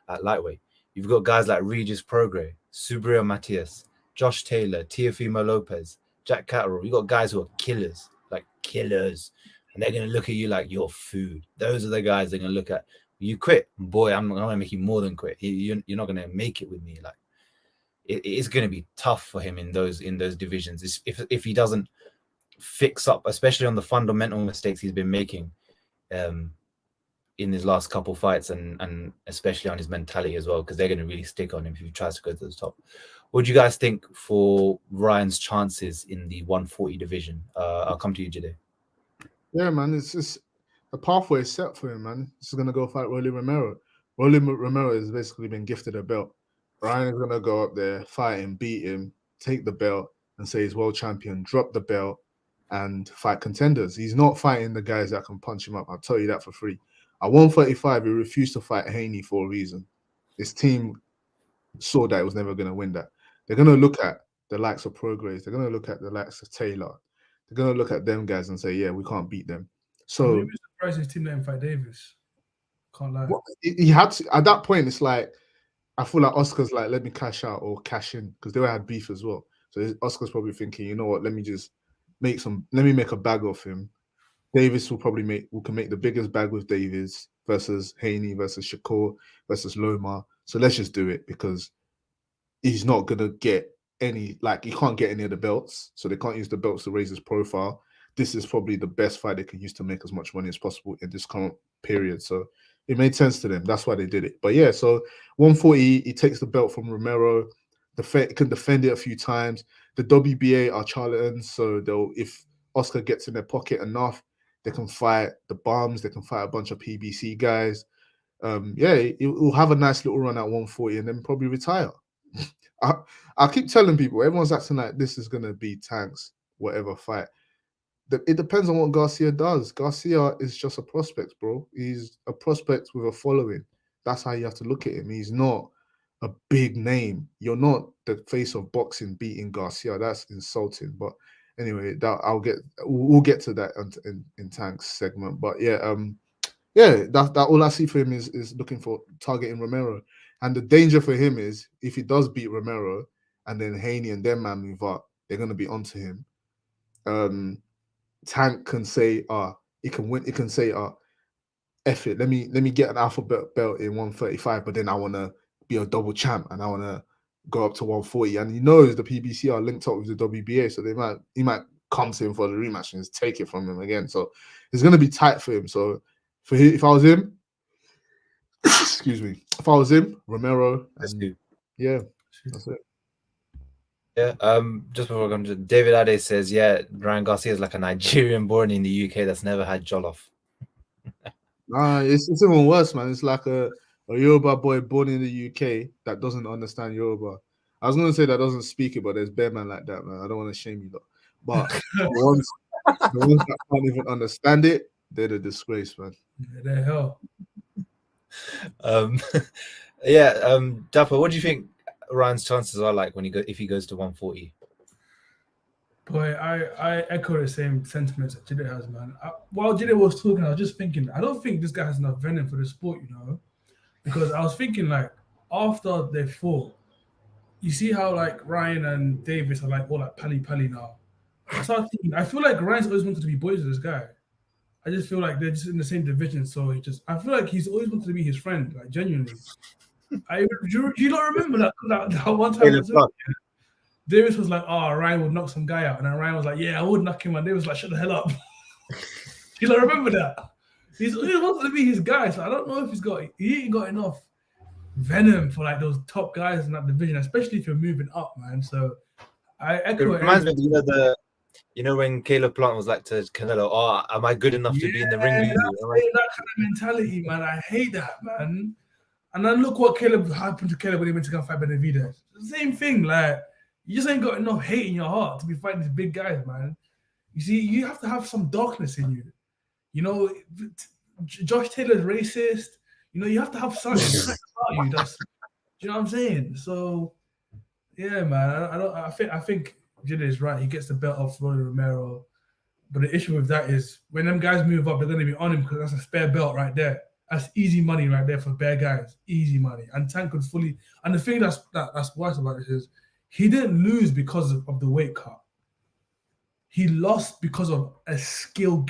at lightweight. You've got guys like Regis Prograis, Subriel Matias, Josh Taylor, Teofimo Lopez, Jack Catterall. You've got guys who are killers, and they're going to look at you like you're food. Those are the guys they're going to look at. You quit, boy, I'm going to make you more than quit. You're not going to make it with me. Like it's going to be tough for him in those divisions. If he doesn't fix up, especially on the fundamental mistakes he's been making in his last couple fights, and especially on his mentality as well, because they're going to really stick on him if he tries to go to the top. What do you guys think for Ryan's chances in the 140 division? I'll come to you, Jide. Yeah, man, it's just a pathway set for him, man. He's going to go fight Rolly Romero. Rolly Romero has basically been gifted a belt. Ryan is going to go up there, fight him, beat him, take the belt, and say he's world champion, drop the belt, and fight contenders. He's not fighting the guys that can punch him up. I'll tell you that for free. At 135, he refused to fight Haney for a reason. His team saw that it was never going to win that. They're going to look at the likes of Prograis. They're going to look at the likes of Taylor. They're going to look at them guys and say, yeah, we can't beat them. So I'm really surprised his team didn't fight Davis. Can't lie. He had to, at that point, it's like, I feel like Oscar's like, let me cash out or cash in, because they had beef as well. So Oscar's probably thinking, you know what, let me make a bag of him. Davis we can make the biggest bag with Davis versus Haney versus Shakur versus Loma. So let's just do it, because he's not gonna get any, he can't get any of the belts, so they can't use the belts to raise his profile. This is probably the best fight they can use to make as much money as possible in this current period. So it made sense to them. That's why they did it. But yeah, so 140, he takes the belt from Romero. Can defend it a few times. The WBA are charlatans, so if Oscar gets in their pocket enough, they can fight the Bums. They can fight a bunch of PBC guys. He'll have a nice little run at 140 and then probably retire. I keep telling people, everyone's acting like this is going to be Tank's whatever fight. It depends on what Garcia does. Garcia is just a prospect, bro. He's a prospect with a following. That's how you have to look at him. He's not a big name. You're not the face of boxing beating Garcia. That's insulting. But anyway, we'll get to that in Tank's segment. But that all I see for him is looking for targeting Romero. And the danger for him is if he does beat Romero and then Haney and them man move up, they're gonna be onto him. Tank can say, he can win, he can say, F it, let me get an alphabet belt in 135, but then I wanna be a double champ and I wanna go up to 140. And he knows the PBC are linked up with the WBA, so he might come to him for the rematch and just take it from him again. So it's gonna be tight for him. So if I was him, excuse me, if I was him, Romero, that's it. Yeah, just before I come to David Ade says, yeah, Ryan Garcia is like a Nigerian born in the UK that's never had jollof. Nah, it's even worse, man. It's like a Yoruba boy born in the UK that doesn't understand Yoruba. I was gonna say that doesn't speak it, but there's bear man like that, man. I don't want to shame you, though. But The ones that can't even understand it, they're the disgrace, man. The hell. Dapper, what do you think Ryan's chances are like when if he goes to 140? Boy, I echo the same sentiments that Jide has, man. While Jide was talking, I was just thinking, I don't think this guy has enough venom for the sport, you know, because I was thinking like after they fought, you see how like Ryan and Davis are like all like pally now. I started thinking, I feel like Ryan's always wanted to be boys with this guy. I just feel like they're just in the same division, so I feel like he's always wanted to be his friend, like genuinely. You don't remember that one time? Davis was like, "Oh, Ryan would knock some guy out," and then Ryan was like, "Yeah, I would knock him." And Davis was like, "Shut the hell up." You don't remember that? He wanted to be his guy, so I don't know if he ain't got enough venom for like those top guys in that division, especially if you're moving up, man. So I echo it. Reminds me of when Caleb Plant was like to Canelo, "Oh, am I good enough to be in the ring?" That kind of mentality, man. I hate that, man. And then look what happened to Caleb when he went to go fight Benavidez. Same thing, like you just ain't got enough hate in your heart to be fighting these big guys, man. You see, you have to have some darkness in you. You know, Josh Taylor's racist. You know, you have to have something about you. Do you know what I'm saying? So, yeah, man. I think Jide is right. He gets the belt off Rolly Romero. But the issue with that is when them guys move up, they're going to be on him because that's a spare belt right there. That's easy money right there for bare guys. Easy money. And Tank could fully. And the thing that's worse about this is he didn't lose because of the weight cut. He lost because of a skill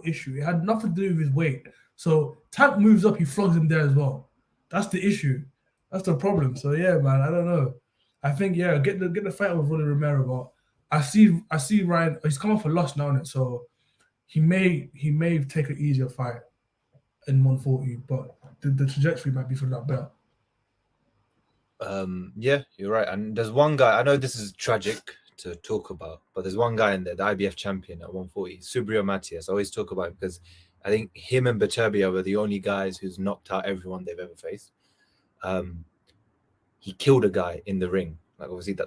issue. It had nothing to do with his weight. So Tank moves up, he flogs him there as well. That's the issue. That's the problem. So yeah, man, I don't know. I think get the fight with Rolly Romero, but I see Ryan. He's come off a loss now, isn't it? So he may take an easier fight in 140, but the trajectory might be for that belt. Yeah, you're right. And there's one guy, I know this is tragic to talk about, but there's one guy in there, the IBF champion at 140, Subriel Matias. I always talk about him because I think him and Beterbiev were the only guys who's knocked out everyone they've ever faced. He killed a guy in the ring. Like obviously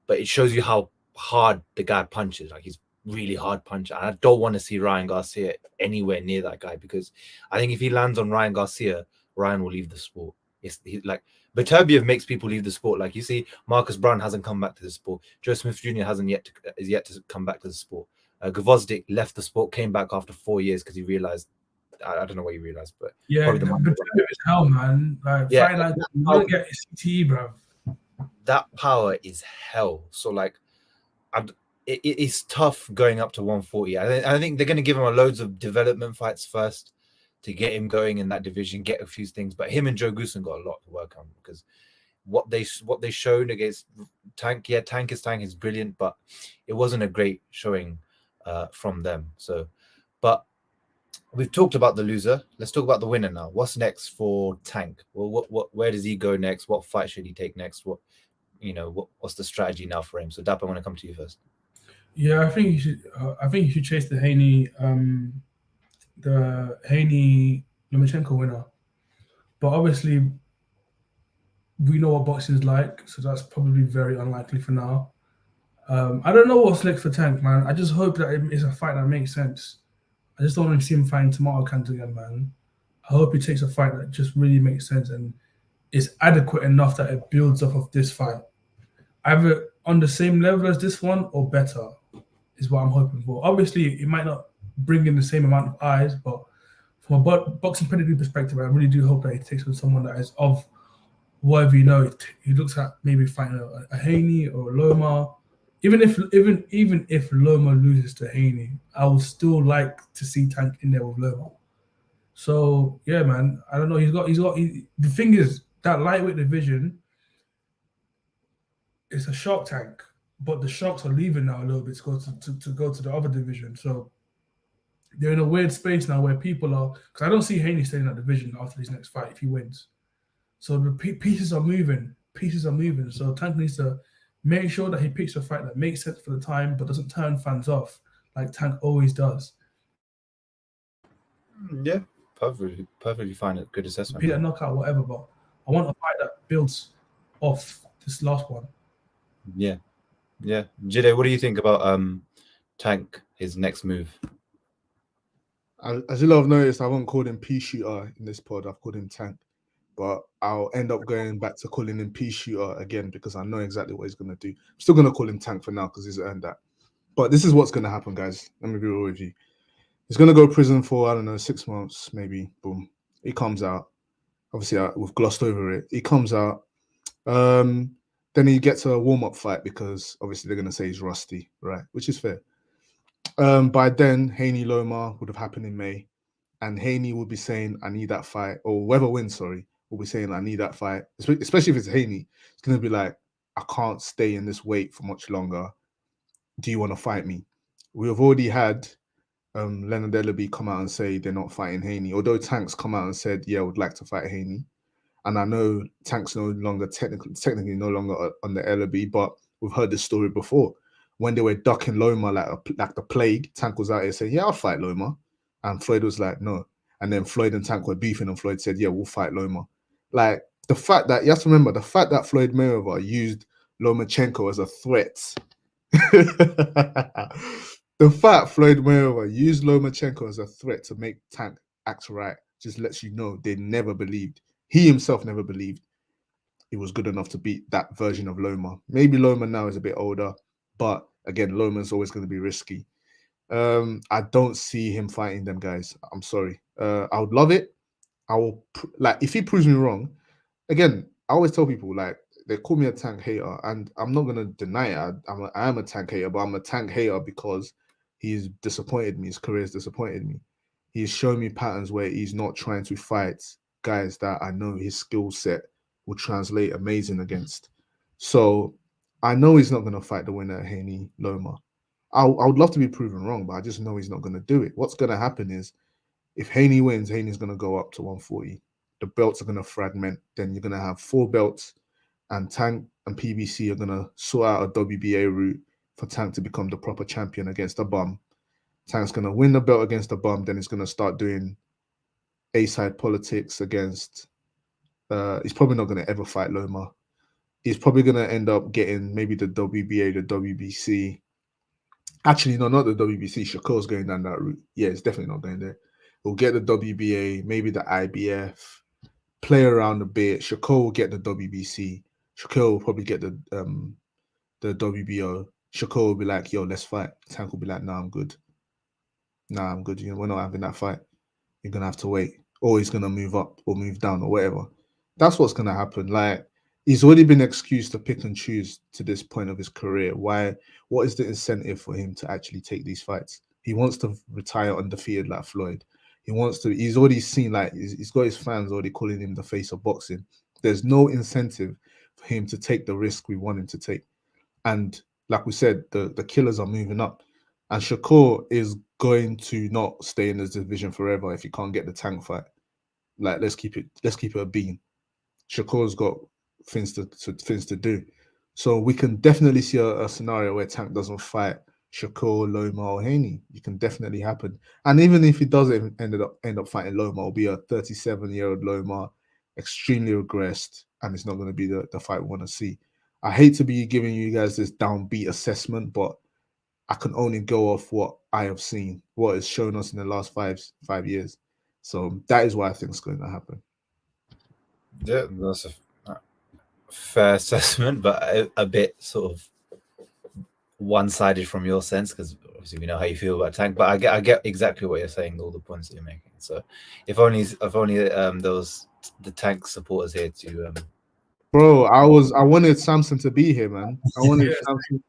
but it shows you how hard the guy punches. Like he's really hard puncher. And I don't want to see Ryan Garcia anywhere near that guy because I think if he lands on Ryan Garcia, Ryan will leave the sport. Beterbiev makes people leave the sport. Like you see, Marcus Brown hasn't come back to the sport. Joe Smith Jr. is yet to come back to the sport. Gvozdyk left the sport, came back after 4 years because he realized, I don't know what he realized, but yeah, Beterbiev is hell, man. Like yeah, fight like that, you don't get CTE, bro. That power is hell. So like, it's tough going up to 140. I think they're going to give him loads of development fights first to get him going in that division, get a few things. But him and Joe Goosen got a lot to work on because what they showed against Tank, Tank is brilliant, but it wasn't a great showing from them. So, but we've talked about the loser. Let's talk about the winner now. What's next for Tank? Well, where does he go next? What fight should he take next? What's the strategy now for him? So, Dap, I want to come to you first. Yeah, I think he should chase the Haney Lomachenko winner. But obviously, we know what boxing is like, so that's probably very unlikely for now. I don't know what's next for Tank, man. I just hope that it's a fight that makes sense. I just don't want to see him fighting Tomato Cans again, man. I hope he takes a fight that just really makes sense and is adequate enough that it builds off of this fight. Either on the same level as this one or better is what I'm hoping for. Obviously, it might not bring in the same amount of eyes, but from a boxing pedigree perspective, I really do hope that he takes on someone that is of whatever he looks at maybe fighting a Haney or a Loma. Even if Loma loses to Haney, I would still like to see Tank in there with Loma. So yeah, man, I don't know. The thing is that lightweight division. It's a Shark Tank, but the Sharks are leaving now a little bit to go to the other division. So they're in a weird space now where people are, because I don't see Haney staying in that division after his next fight if he wins. So the pieces are moving. So Tank needs to make sure that he picks a fight that makes sense for the time, but doesn't turn fans off like Tank always does. Yeah, perfectly fine. Good assessment. Be a knockout, whatever, but I want a fight that builds off this last one. Yeah. Jide, what do you think about Tank his next move. As you lot have noticed, I haven't called him P Shooter in this pod. I've called him Tank. But I'll end up going back to calling him P Shooter again because I know exactly what he's going to do. I'm still going to call him Tank for now because he's earned that. But this is what's going to happen, guys. Let me be real with you. He's going to go to prison for, I don't know, 6 months, maybe. Boom. He comes out. Obviously, we've glossed over it. He comes out. Then he gets a warm-up fight because obviously they're going to say he's rusty, right? Which is fair. By then, Haney Loma would have happened in May. And Haney will be saying, I need that fight. Or whoever wins, sorry, will be saying, I need that fight. Especially if it's Haney. It's going to be like, I can't stay in this weight for much longer. Do you want to fight me? We have already had Leonard Ellaby come out and say they're not fighting Haney. Although Tank's come out and said, yeah, I would like to fight Haney. And I know Tank's no longer technically no longer on the Ellaby, but we've heard this story before. When they were ducking Loma like the plague, Tank was out here saying, yeah, I'll fight Loma. And Floyd was like, no. And then Floyd and Tank were beefing, and Floyd said, yeah, we'll fight Loma. Like, the fact that, you have to remember, the fact that Floyd Mayweather used Lomachenko as a threat. The fact Floyd Mayweather used Lomachenko as a threat to make Tank act right just lets you know they never believed. He himself never believed he was good enough to beat that version of Loma. Maybe Loma now is a bit older, but again, Loma's always going to be risky. I don't see him fighting them guys. I'm sorry. I would love it. I will like if he proves me wrong. Again, I always tell people like they call me a Tank hater, and I'm not gonna deny it. I am a Tank hater, but I'm a Tank hater because he's disappointed me. His career has disappointed me. He's shown me patterns where he's not trying to fight guys that I know his skill set will translate amazing against. So I know he's not gonna fight the winner, Haney Loma. I would love to be proven wrong, but I just know he's not going to do it. What's going to happen is if Haney wins, Haney's going to go up to 140. The belts are going to fragment. Then you're going to have 4 belts, and Tank and PBC are going to sort out a WBA route for Tank to become the proper champion against a bum. Tank's going to win the belt against a bum. Then he's going to start doing A-side politics against... he's probably not going to ever fight Loma. He's probably going to end up getting maybe the WBA, the WBC... Actually, no, not the WBC. Shakur's going down that route. Yeah, it's definitely not going there. We'll get the WBA, maybe the IBF, play around a bit. Shakur will get the WBC. Shakur will probably get the WBO. Shakur will be like, yo, let's fight. Tank will be like, nah, I'm good. Nah, I'm good. You know, we're not having that fight. You're going to have to wait. Or he's going to move up or move down or whatever. That's what's going to happen. Like, he's already been excused to pick and choose to this point of his career. Why? What is the incentive for him to actually take these fights? He wants to retire undefeated like Floyd. He wants to. He's already seen like he's got his fans already calling him the face of boxing. There's no incentive for him to take the risk we want him to take. And like we said, the killers are moving up. And Shakur is going to not stay in this division forever if he can't get the Tank fight. Like let's keep it a bean. Shakur's got things to do. So we can definitely see a scenario where Tank doesn't fight Shakur, Loma, or Haney. It can definitely happen. And even if he does end up fighting Loma, it'll be a 37-year-old Loma, extremely regressed, and it's not going to be the fight we want to see. I hate to be giving you guys this downbeat assessment, but I can only go off what I have seen, what has shown us in the last 5 years. So that is what I think is going to happen. Yeah, that's a fair assessment, but a bit sort of one-sided from your sense, because obviously we know how you feel about Tank. But I get exactly what you're saying, all the points that you're making. So if only those the Tank supporters here to Bro, I wanted Samson to be here, man. I wanted Samson.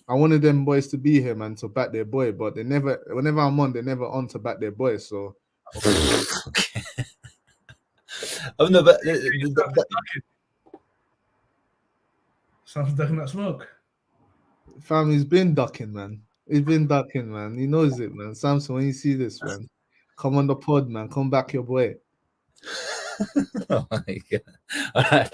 I wanted them boys to be here, man, to back their boy. But they never. Whenever I'm on, they're never on to back their boy. So. Okay. Oh no, but Samson's ducking that smoke. Fam, he's been ducking, man. He's been ducking, man. He knows it, man. Samson, when you see this, man, come on the pod, man. Come back your boy. Oh my God. All right.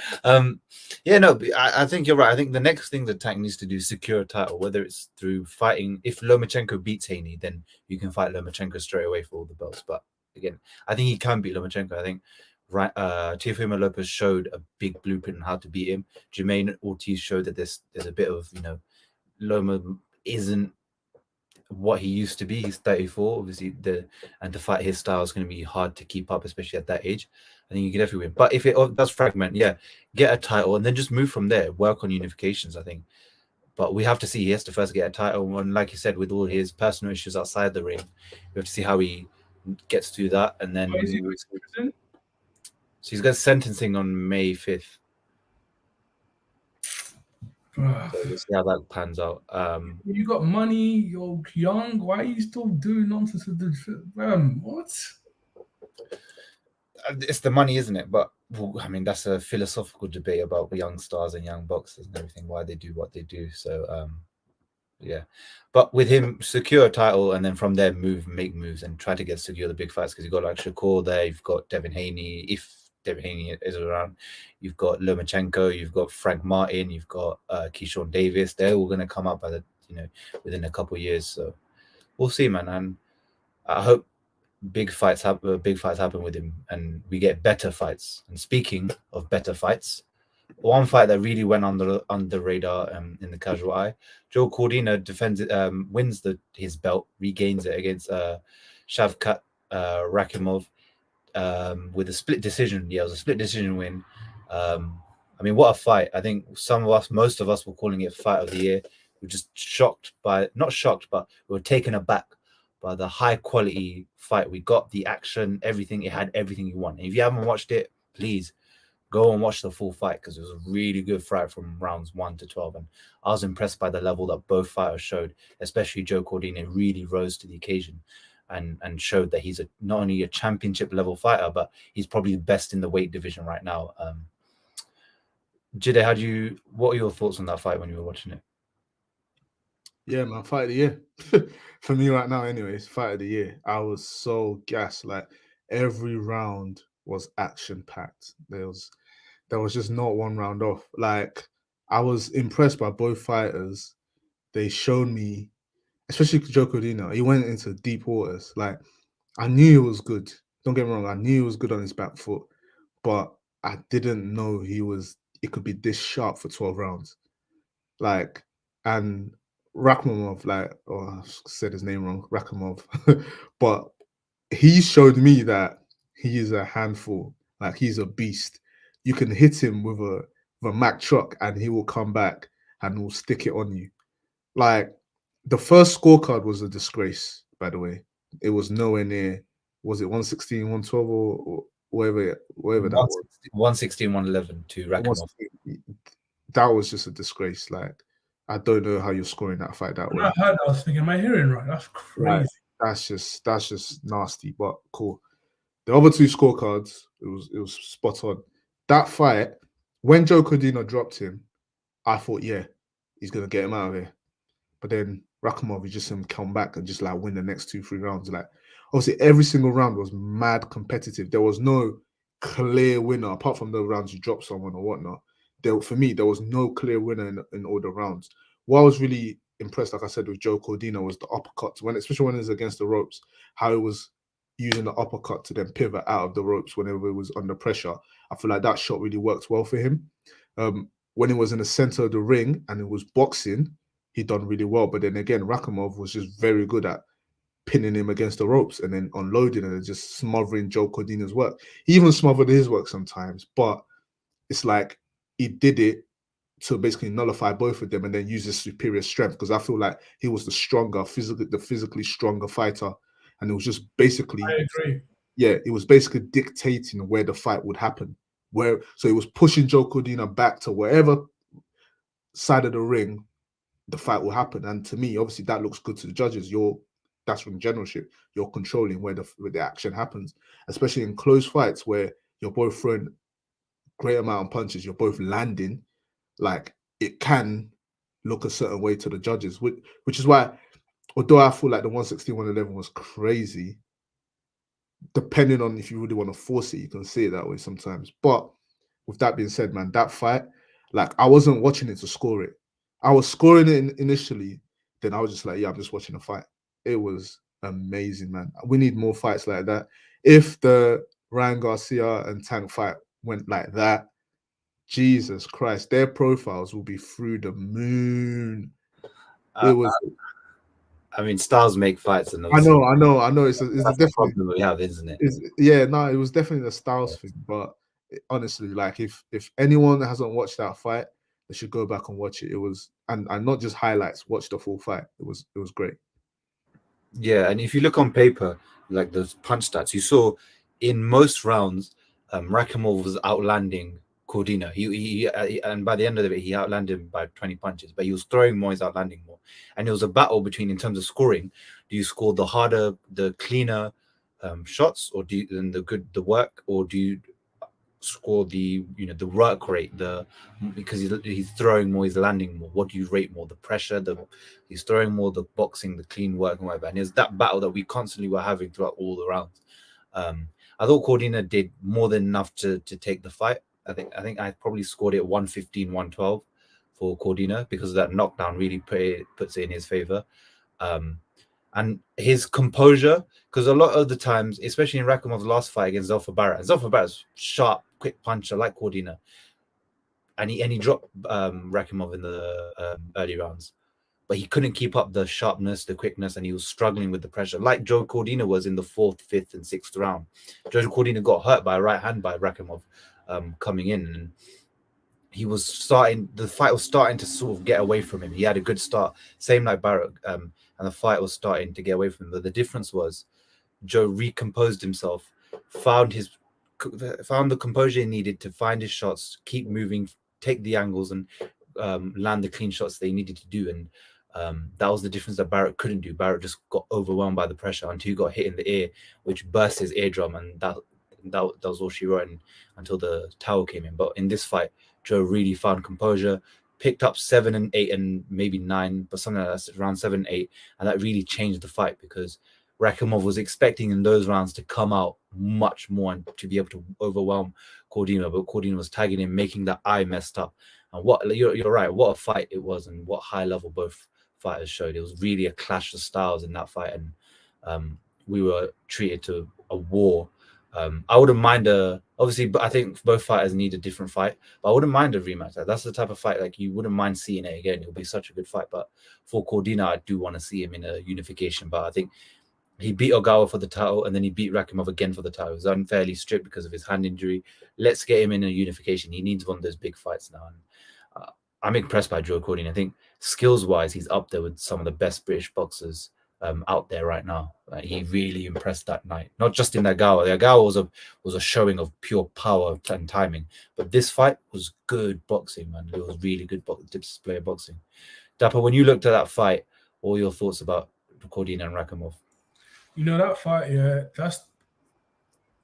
Yeah, no, I think you're right. I think the next thing that Tank needs to do is secure a title, whether it's through fighting. If Lomachenko beats Haney, then you can fight Lomachenko straight away for all the belts. But again, I think he can beat Lomachenko. I think Teofimo Lopez showed a big blueprint on how to beat him. Jermaine Ortiz showed that there's a bit of, Loma isn't what he used to be. He's 34. Obviously, and to fight his style is going to be hard to keep up, especially at that age. I think you can definitely win. But if it does fragment, yeah, get a title and then just move from there. Work on unifications, I think. But we have to see. He has to first get a title, and like you said, with all his personal issues outside the ring, we have to see how he gets through that, and then Why is he we'll going see. to prison? So he's got sentencing on May 5th. Bruh. So we'll see how that pans out. You got money, you're young, why are you still doing nonsense with the what? It's the money, isn't it? But I mean, that's a philosophical debate about young stars and young boxers and everything, why they do what they do. So yeah, but with him, secure a title and then from there make moves and try to secure the big fights, because you've got like Shakur there, you've got Devin Haney, if Devin Haney is around, you've got Lomachenko, you've got Frank Martin, you've got Keyshawn Davis. They're all going to come up within a couple of years. So we'll see, man. And I hope big fights happen with him and we get better fights. And speaking of better fights, one fight that really went on the radar in the casual eye, Joe Cordina wins his belt, regains it against Shavkat Rakimov with a split decision. Yeah, it was a split decision win. I mean, what a fight. I think most of us were calling it fight of the year. We were just not shocked, but we were taken aback by the high quality fight we got, the action, everything. It had everything you want. And if you haven't watched it, please go and watch the full fight, because it was a really good fight from rounds 1 to 12. And I was impressed by the level that both fighters showed, especially Joe Cordina really rose to the occasion and showed that he's not only a championship level fighter, but he's probably the best in the weight division right now. Jide, what are your thoughts on that fight when you were watching it? Yeah, man, fight of the year. For me right now, anyways, fight of the year. I was so gassed. Like every round was action packed. There was just not one round off. Like I was impressed by both fighters. They showed me, especially Joe Cordina, he went into deep waters. Like I knew he was good. Don't get me wrong, I knew he was good on his back foot, but I didn't know it could be this sharp for 12 rounds. Like, and Rakhmonov, I said his name wrong, Rakhmonov, but he showed me that he is a handful. Like he's a beast. You can hit him with a Mack truck, and he will come back and will stick it on you. Like the first scorecard was a disgrace, by the way. It was nowhere near. Was it 116, 112, or whatever that was? 116, 111 to Rakimov. That was just a disgrace. Like I don't know how you're scoring that fight that When way. I heard that, I was thinking, am I hearing right? That's crazy. Like, that's just nasty, but cool. The other two scorecards, it was spot on. That fight, when Joe Cordina dropped him, I thought, yeah, he's gonna get him out of here. But then Rakhimov, he just come back and just like win the next 2-3 rounds. Like obviously every single round was mad competitive. There was no clear winner apart from the rounds you drop someone or whatnot. For me, there was no clear winner in all the rounds. What I was really impressed, like I said, with Joe Cordina was the uppercuts, especially when it was against the ropes, how he was using the uppercut to then pivot out of the ropes whenever it was under pressure. I feel like that shot really worked well for him. When he was in the center of the ring and it was boxing, he done really well. But then again, Rakhimov was just very good at pinning him against the ropes and then unloading and just smothering Joe Cordina's work. He even smothered his work sometimes, but it's like he did it to basically nullify both of them and then use his superior strength, because I feel like he was the physically stronger fighter, and it was just basically, I agree. Yeah, it was basically dictating where the fight would happen. So it was pushing Joe Cordina back to wherever side of the ring the fight will happen. And to me, obviously, that looks good to the judges. That's from generalship. You're controlling where the action happens, especially in close fights where you're both throwing great amount of punches, you're both landing. Like it can look a certain way to the judges, which is why, although I feel like the 116, 111 was crazy, depending on if you really want to force it, you can see it that way sometimes. But with that being said, man, that fight, like I wasn't watching it to score it. I was scoring it initially, then I was just like, yeah, I'm just watching the fight. It was amazing, man. We need more fights like that. If the Ryan Garcia and Tank fight went like that, Jesus Christ, their profiles will be through the moon. It was I mean, styles make fights, and I know. It's that's the definitely problem we have, isn't it? no, it was definitely a styles thing. But honestly, like if anyone hasn't watched that fight, they should go back and watch it. It was and not just highlights. Watch the full fight. It was great. Yeah, and if you look on paper, like those punch stats, you saw in most rounds, Rakhimov was outlanding Cordina. And by the end of it, he outlanded him by 20 punches, but he was throwing more, he's outlanding more. And it was a battle between, in terms of scoring, do you score the harder, the cleaner shots, or do you then the work, or do you score the the work rate, because he's throwing more, he's landing more? What do you rate more, the pressure, he's throwing more, the boxing, the clean work, and whatever? And it's that battle that we constantly were having throughout all the rounds. I thought Cordina did more than enough to take the fight. I think I probably scored it 115, 112 for Cordina, because of that knockdown really puts it in his favor. And his composure, because a lot of the times, especially in Rakhimov's last fight against Zelfa Barrett's sharp, quick puncher like Cordina, and he dropped Rakhimov in the early rounds, but he couldn't keep up the sharpness, the quickness, and he was struggling with the pressure, like Joe Cordina was in the 4th, 5th, and 6th round. Joe Cordina got hurt by a right hand by Rakhimov coming in, and the fight was starting to sort of get away from him. He had a good start, same like Barrett, and the fight was starting to get away from him. But the difference was Joe recomposed himself, found the composure he needed to find his shots, keep moving, take the angles, and land the clean shots that he needed to do. And that was the difference that Barrett couldn't do. Barrett just got overwhelmed by the pressure until he got hit in the ear, which burst his eardrum, and that was all she wrote until the towel came in. But in this fight, Joe really found composure, picked up 7 and 8 and maybe 9, but something like that, around 7 and 8, and that really changed the fight, because Rakhimov was expecting in those rounds to come out much more and to be able to overwhelm Cordina, but Cordina was tagging him, making that eye messed up. And you're right, what a fight it was, and what high level both fighters showed. It was really a clash of styles in that fight, and we were treated to a war. I wouldn't mind obviously, but I think both fighters need a different fight. But I wouldn't mind a rematch. That's the type of fight, like, you wouldn't mind seeing it again. It would be such a good fight. But for Cordina, I do want to see him in a unification. But I think he beat Ogawa for the title, and then he beat Rakhimov again for the title. He was unfairly stripped because of his hand injury. Let's get him in a unification. He needs one of those big fights now. And I'm impressed by Joe Cordina. I think skills-wise, he's up there with some of the best British boxers out there right now. He really impressed that night, not just in the Ogawa. The Ogawa was a showing of pure power and timing, but this fight was good boxing, man. It was really good display of boxing. Dapper, when you looked at that fight, what were your thoughts about Cordina and Rakhimov? That fight, yeah, that's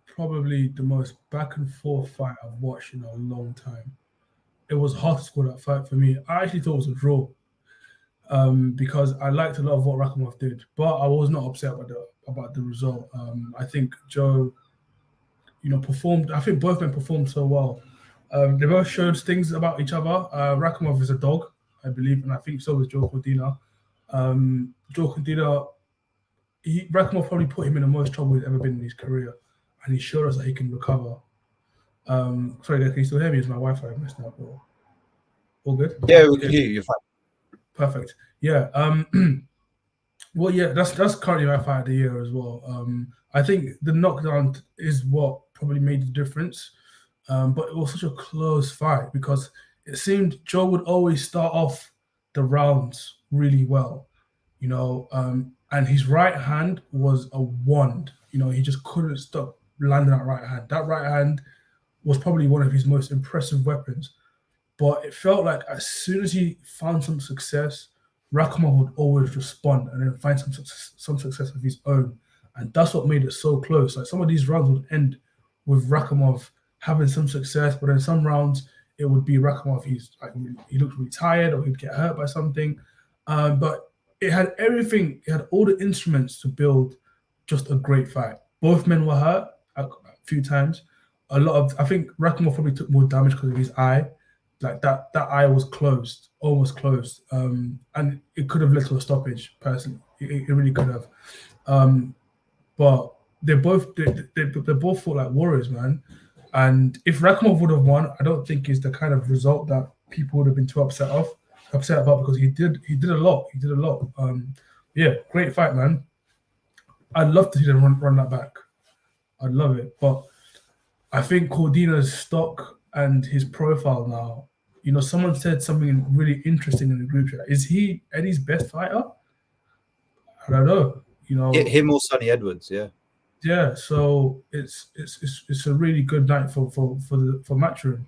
probably the most back and forth fight I've watched in a long time. It was hard to score that fight for me. I actually thought it was a draw, because I liked a lot of what Rakhimov did, but I was not upset about the result. I think Joe, performed. I think both men performed so well. They both showed things about each other. Rakhimov is a dog, I believe, and I think so was Joe Cordina. Joe Cordina, Rakhimov probably put him in the most trouble he's ever been in his career, and he showed us that he can recover. Sorry, can you still hear me? Is my Wi-Fi messed up? All good? Yeah, we can hear you. You're fine. Perfect. Yeah. Well, yeah, that's currently my fight of the year as well. I think the knockdown is what probably made the difference. But it was such a close fight, because it seemed Joe would always start off the rounds really well, and his right hand was a wand. He just couldn't stop landing that right hand. That right hand was probably one of his most impressive weapons. But it felt like as soon as he found some success, Rakhimov would always respond and then find some success of his own. And that's what made it so close. Like, some of these rounds would end with Rakhimov having some success, but in some rounds it would be Rakhimov, he looked really tired, or he'd get hurt by something. But it had everything. It had all the instruments to build just a great fight. Both men were hurt a few times. I think Rakhimov probably took more damage because of his eye. Like that eye was closed, almost closed, and it could have led to a stoppage. Personally, it really could have. But they both fought like warriors, man. And if Rakhimov would have won, I don't think is the kind of result that people would have been too upset about, because he did a lot. He did a lot. Yeah, great fight, man. I'd love to see them run that back. I'd love it, but I think Cordina's stock and his profile now. Someone said something really interesting in the group chat. Is he Eddie's best fighter? I don't know. Him or Sonny Edwards, yeah. Yeah. So it's a really good night for Matchroom.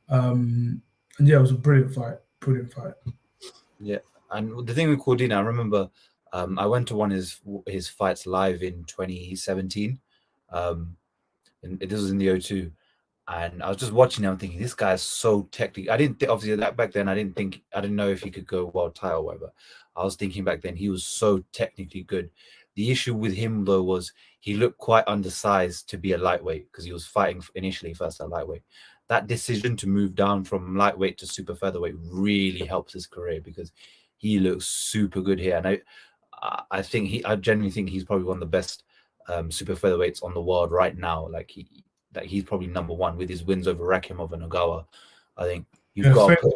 And yeah, it was a brilliant fight. Brilliant fight. Yeah, and the thing with Cordina, I remember I went to one of his fights live in 2017. And this was in the O2, and I was just watching him thinking, this guy's so technical. I didn't obviously that back then. I didn't know if he could go world title or whatever. I was thinking back then he was so technically good. The issue with him though was he looked quite undersized to be a lightweight because he was fighting initially first at lightweight. That decision to move down from lightweight to super featherweight really helps his career because he looks super good here. And I genuinely think he's probably one of the best super featherweights on the world right now. Like he's probably number one with his wins over Rakimov and Ogawa. I think you've got to put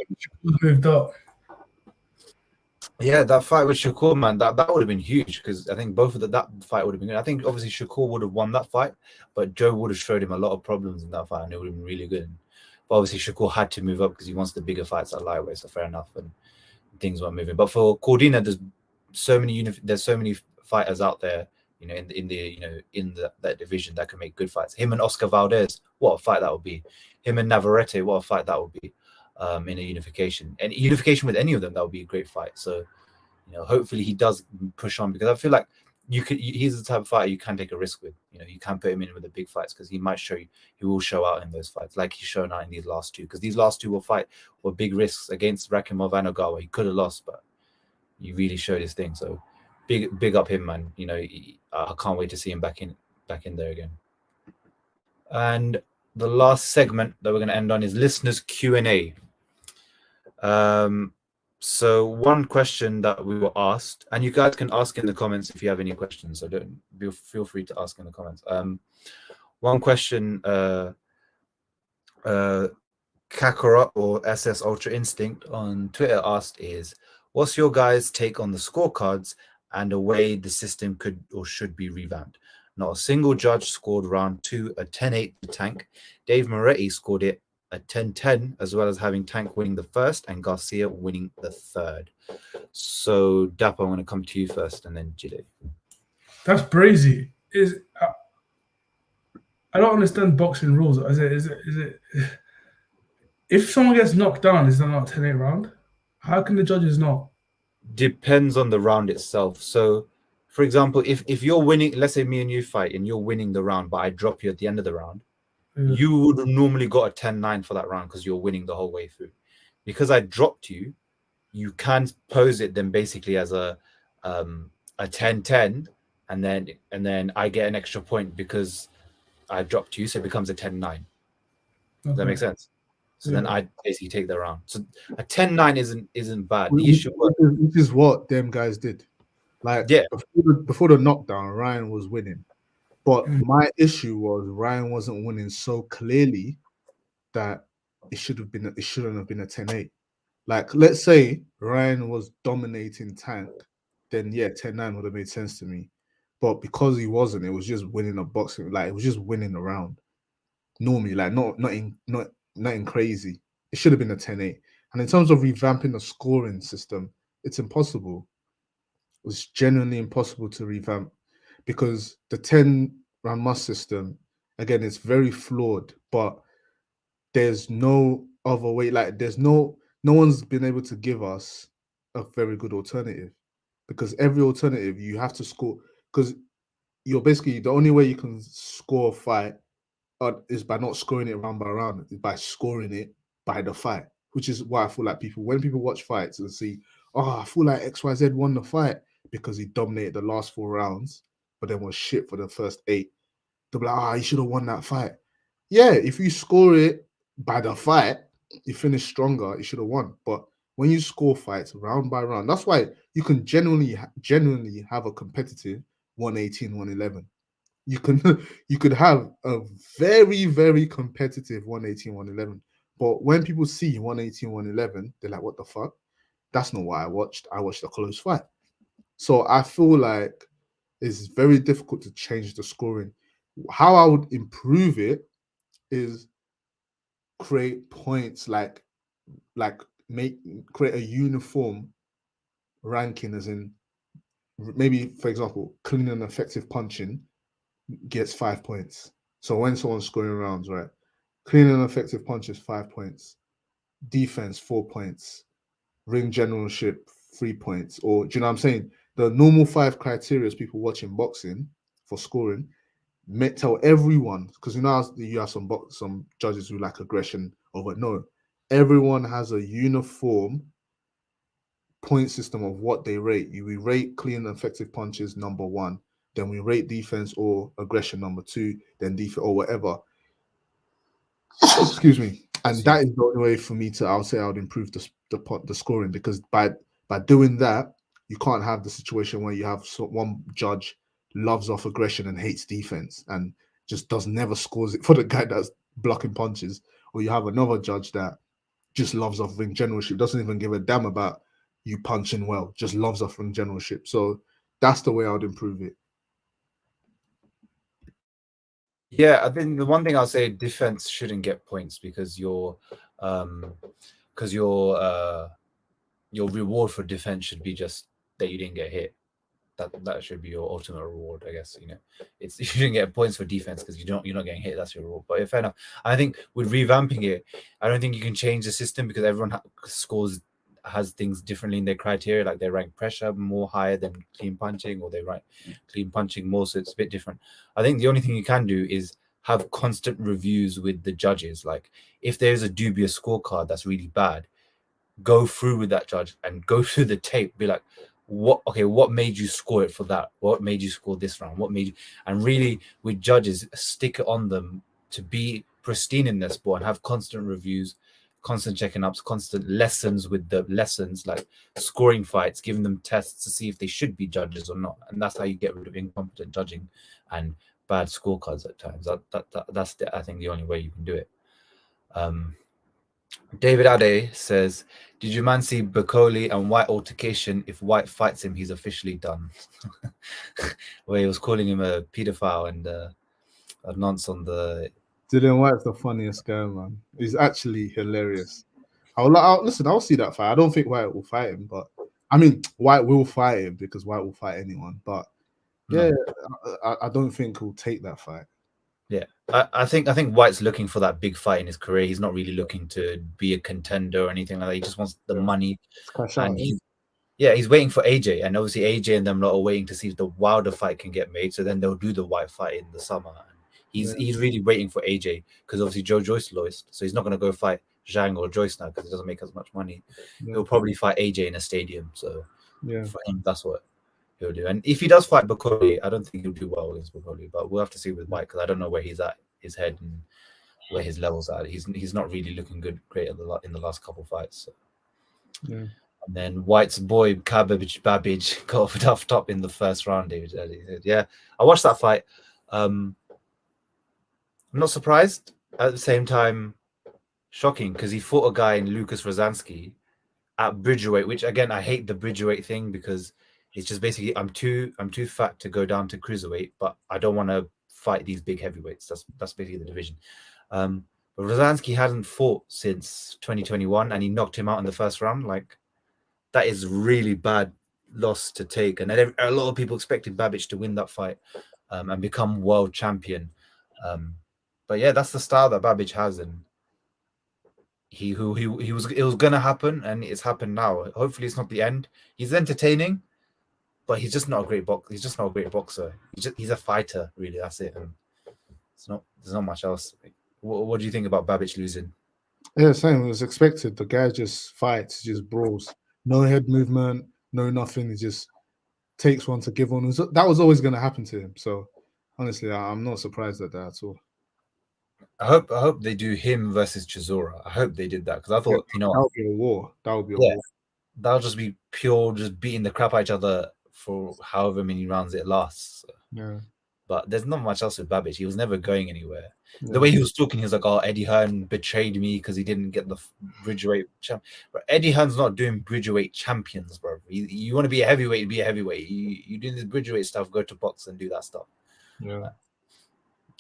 moved up. Yeah, that fight with Shakur, man, that would have been huge because I think both of that fight would have been good. I think obviously Shakur would have won that fight, but Joe would have showed him a lot of problems in that fight and it would have been really good. But obviously Shakur had to move up because he wants the bigger fights at lightweight, so fair enough, and things weren't moving. But for Cordina, there's so many fighters out there, in that division that can make good fights. Him and Oscar Valdez, what a fight that would be. Him and Navarrete, what a fight that would be. In a unification, and unification with any of them, that would be a great fight. So, hopefully he does push on because I feel like he's the type of fighter you can take a risk with. You can put him in with the big fights because he will show out in those fights like he's shown out in these last two. Because these last two were big risks against Rakimov and Ogawa. He could have lost, but he really showed his thing. So, big up him, man. I can't wait to see him back in there again. And the last segment that we're going to end on is listeners Q&A. So one question that we were asked, and you guys can ask in the comments if you have any questions. So feel free to ask in the comments. One question, Kakarot or SS Ultra Instinct on Twitter asked is, what's your guys' take on the scorecards and the way the system could or should be revamped? Not a single judge scored round 2 a 10-8 to Tank. Dave Moretti scored it a 10-10, as well as having Tank winning the first and Garcia winning the third. So, Dapo, I'm going to come to you first and then Jide. That's brazy. I don't understand boxing rules. Is it if someone gets knocked down, is that not a 10-8 round? How can the judges not? Depends on the round itself. So, for example, if you're winning, let's say me and you fight and you're winning the round, but I drop you at the end of the round, you would have normally got a 10-9 for that round because you're winning the whole way through. Because I dropped you, you can pose it then basically as a 10-10, and then I get an extra point because I dropped you, so it becomes a 10-9. Okay. Does that make sense? So then I basically take the round. So a 10-9 isn't bad. The issue this is what them guys did. Like before the knockdown, Ryan was winning. But my issue was Ryan wasn't winning so clearly that it shouldn't have been a 10-8. Like, let's say Ryan was dominating Tank, then yeah, 10-9 would have made sense to me. But because he wasn't, it was just winning a boxing, like it was just winning a round. Normally, like nothing crazy. It should have been a 10-8. And in terms of revamping the scoring system, it's impossible. It was genuinely impossible to revamp because the 10-round must system, again, it's very flawed, but there's no other way. Like there's no one's been able to give us a very good alternative because every alternative you have to score because you're basically the only way you can score a fight is by not scoring it round by round, is by scoring it by the fight, which is why I feel like when people watch fights and see, oh, I feel like XYZ won the fight because he dominated the last 4 rounds, but then was shit for the first 8. They'll be like, he should have won that fight. Yeah, if you score it by the fight, you finish stronger, you should have won. But when you score fights round by round, that's why you can genuinely have a competitive 118, 111. You could have a very, very competitive 118, 111. But when people see 118, 111, they're like, what the fuck? That's not what I watched. I watched a close fight. So I feel like it's very difficult to change the scoring. How I would improve it is create points like create a uniform ranking, as in maybe, for example, clean and effective punching gets 5 points. So when someone's scoring rounds, right, clean and effective punches 5 points, defense 4 points, ring generalship 3 points. Or do you know what I'm saying? The normal 5 criteria people watching boxing for scoring, tell everyone, because you know you have some judges who like aggression over. No, everyone has a uniform point system of what they rate. We rate clean and effective punches number 1, then we rate defense or aggression number 2, then defense or whatever. Excuse me. And that is the only way for me to, I would say, I would improve the scoring, because by doing that, you can't have the situation where you have one judge loves off aggression and hates defense and just never scores it for the guy that's blocking punches, or you have another judge that just loves off ring generalship, doesn't even give a damn about you punching well, just loves off ring generalship. So that's the way I would improve it. Yeah, I think the one thing I'll say, defense shouldn't get points because your reward for defense should be just that you didn't get hit. That should be your ultimate reward, I guess. You know, it's you shouldn't get points for defense because you're not getting hit. That's your reward. But fair enough. I think with revamping it, I don't think you can change the system because everyone has things differently in their criteria. Like they rank pressure more higher than clean punching, or they rank clean punching more, so it's a bit different. I think the only thing you can do is have constant reviews with the judges. Like if there's a dubious scorecard that's really bad, go through with that judge and go through the tape. Be like, what made you score it for that? What made you score this round? What made you? And really, with judges, stick it on them to be pristine in their sport and have constant reviews, constant checking ups, constant lessons with the lessons, like scoring fights, giving them tests to see if they should be judges or not. And that's how you get rid of incompetent judging and bad scorecards at times. That's I think the only way you can do it. David Ade says, "Did you man see Bacoli and White altercation? If White fights him, he's officially done." Where he was calling him a pedophile and a nonce on the. Dylan White's the funniest guy, man. He's actually hilarious. Listen. I'll see that fight. I don't think White will fight him, but I mean, White will fight him because White will fight anyone. But yeah, I don't think he'll take that fight. Yeah, I think White's looking for that big fight in his career. He's not really looking to be a contender or anything like that. He just wants the money. And he's waiting for AJ, and obviously AJ and them lot are waiting to see if the Wilder fight can get made. So then they'll do the White fight in the summer. He's really waiting for AJ because obviously Joe Joyce lost, so he's not going to go fight Zhang or Joyce now because it doesn't make as much money. He'll probably fight AJ in a stadium. So for him, that's what he'll do. And if he does fight Bacoli, I don't think he'll do well against Bacoli, but we'll have to see with White because I don't know where he's at, his head, and where his levels are. He's not really looking great in the last couple fights. So. Yeah. And then White's boy Babbage got off a tough top in the first round. David said, "Yeah, I watched that fight. I'm not surprised. At the same time, shocking because he fought a guy in Lucas Rozansky at bridgerweight, which again I hate the bridgerweight thing because it's just basically I'm too fat to go down to cruiserweight, but I don't want to fight these big heavyweights. That's basically the division. But Rozansky hadn't fought since 2021, and he knocked him out in the first round. Like that is really bad loss to take, and a lot of people expected Babbage to win that fight and become world champion. But yeah, that's the style that Babbage has, and it was gonna happen, and it's happened now. Hopefully, it's not the end. He's entertaining, but he's just not a great boxer. He's just not a great boxer. He's a fighter, really. That's it. And there's not much else. What do you think about Babbage losing? Yeah, same. It was expected. The guy just fights, just brawls. No head movement, no nothing. He just takes one to give one. That was always going to happen to him. So honestly, I'm not surprised at that at all. I hope they do him versus Chisora. I hope they did that because I thought that would be a war. That would be a war. That'll just be pure, just beating the crap out of each other for however many rounds it lasts. So. Yeah. But there's not much else with Babbage. He was never going anywhere. Yeah. The way he was talking, he was like, "Oh, Eddie Hearn betrayed me because he didn't get the Bridgerweight champ." But Eddie Hearn's not doing Bridgerweight champions, bro. You want to be a heavyweight, be a heavyweight. You doing this Bridgerweight stuff, go to box and do that stuff. Yeah.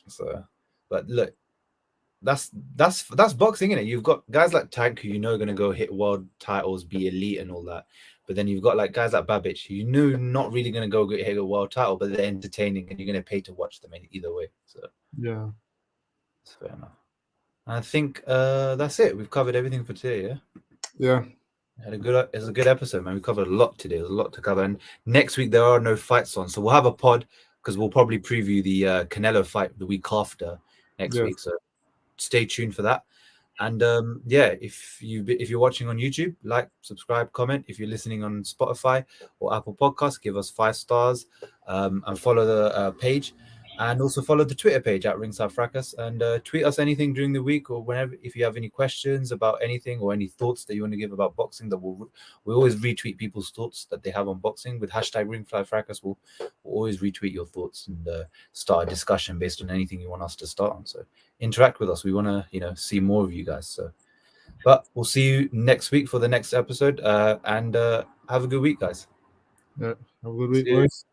So, but look, that's boxing, innit? You've got guys like Tank who are going to go hit world titles, be elite and all that. But then you've got like guys like Babbage who not really going to go hit a world title, but they're entertaining and you're going to pay to watch them either way. So yeah, that's fair enough. I think that's it. We've covered everything for today. Yeah. It's a good episode, man. We covered a lot today. There's a lot to cover. And next week there are no fights on, so we'll have a pod because we'll probably preview the Canelo fight the week after next week. So stay tuned for that. And if you're watching on YouTube, like, subscribe, comment. If you're listening on Spotify or Apple Podcasts, give us 5 stars and follow the page. And also follow the Twitter page at Ringside Fracas and tweet us anything during the week or whenever. If you have any questions about anything or any thoughts that you want to give about boxing, that we always retweet people's thoughts that they have on boxing with hashtag Ringside Fracas. We'll always retweet your thoughts and start a discussion based on anything you want us to start on. So interact with us. We want to see more of you guys. So, but we'll see you next week for the next episode. And have a good week, guys. Yeah. Have a good week, boys.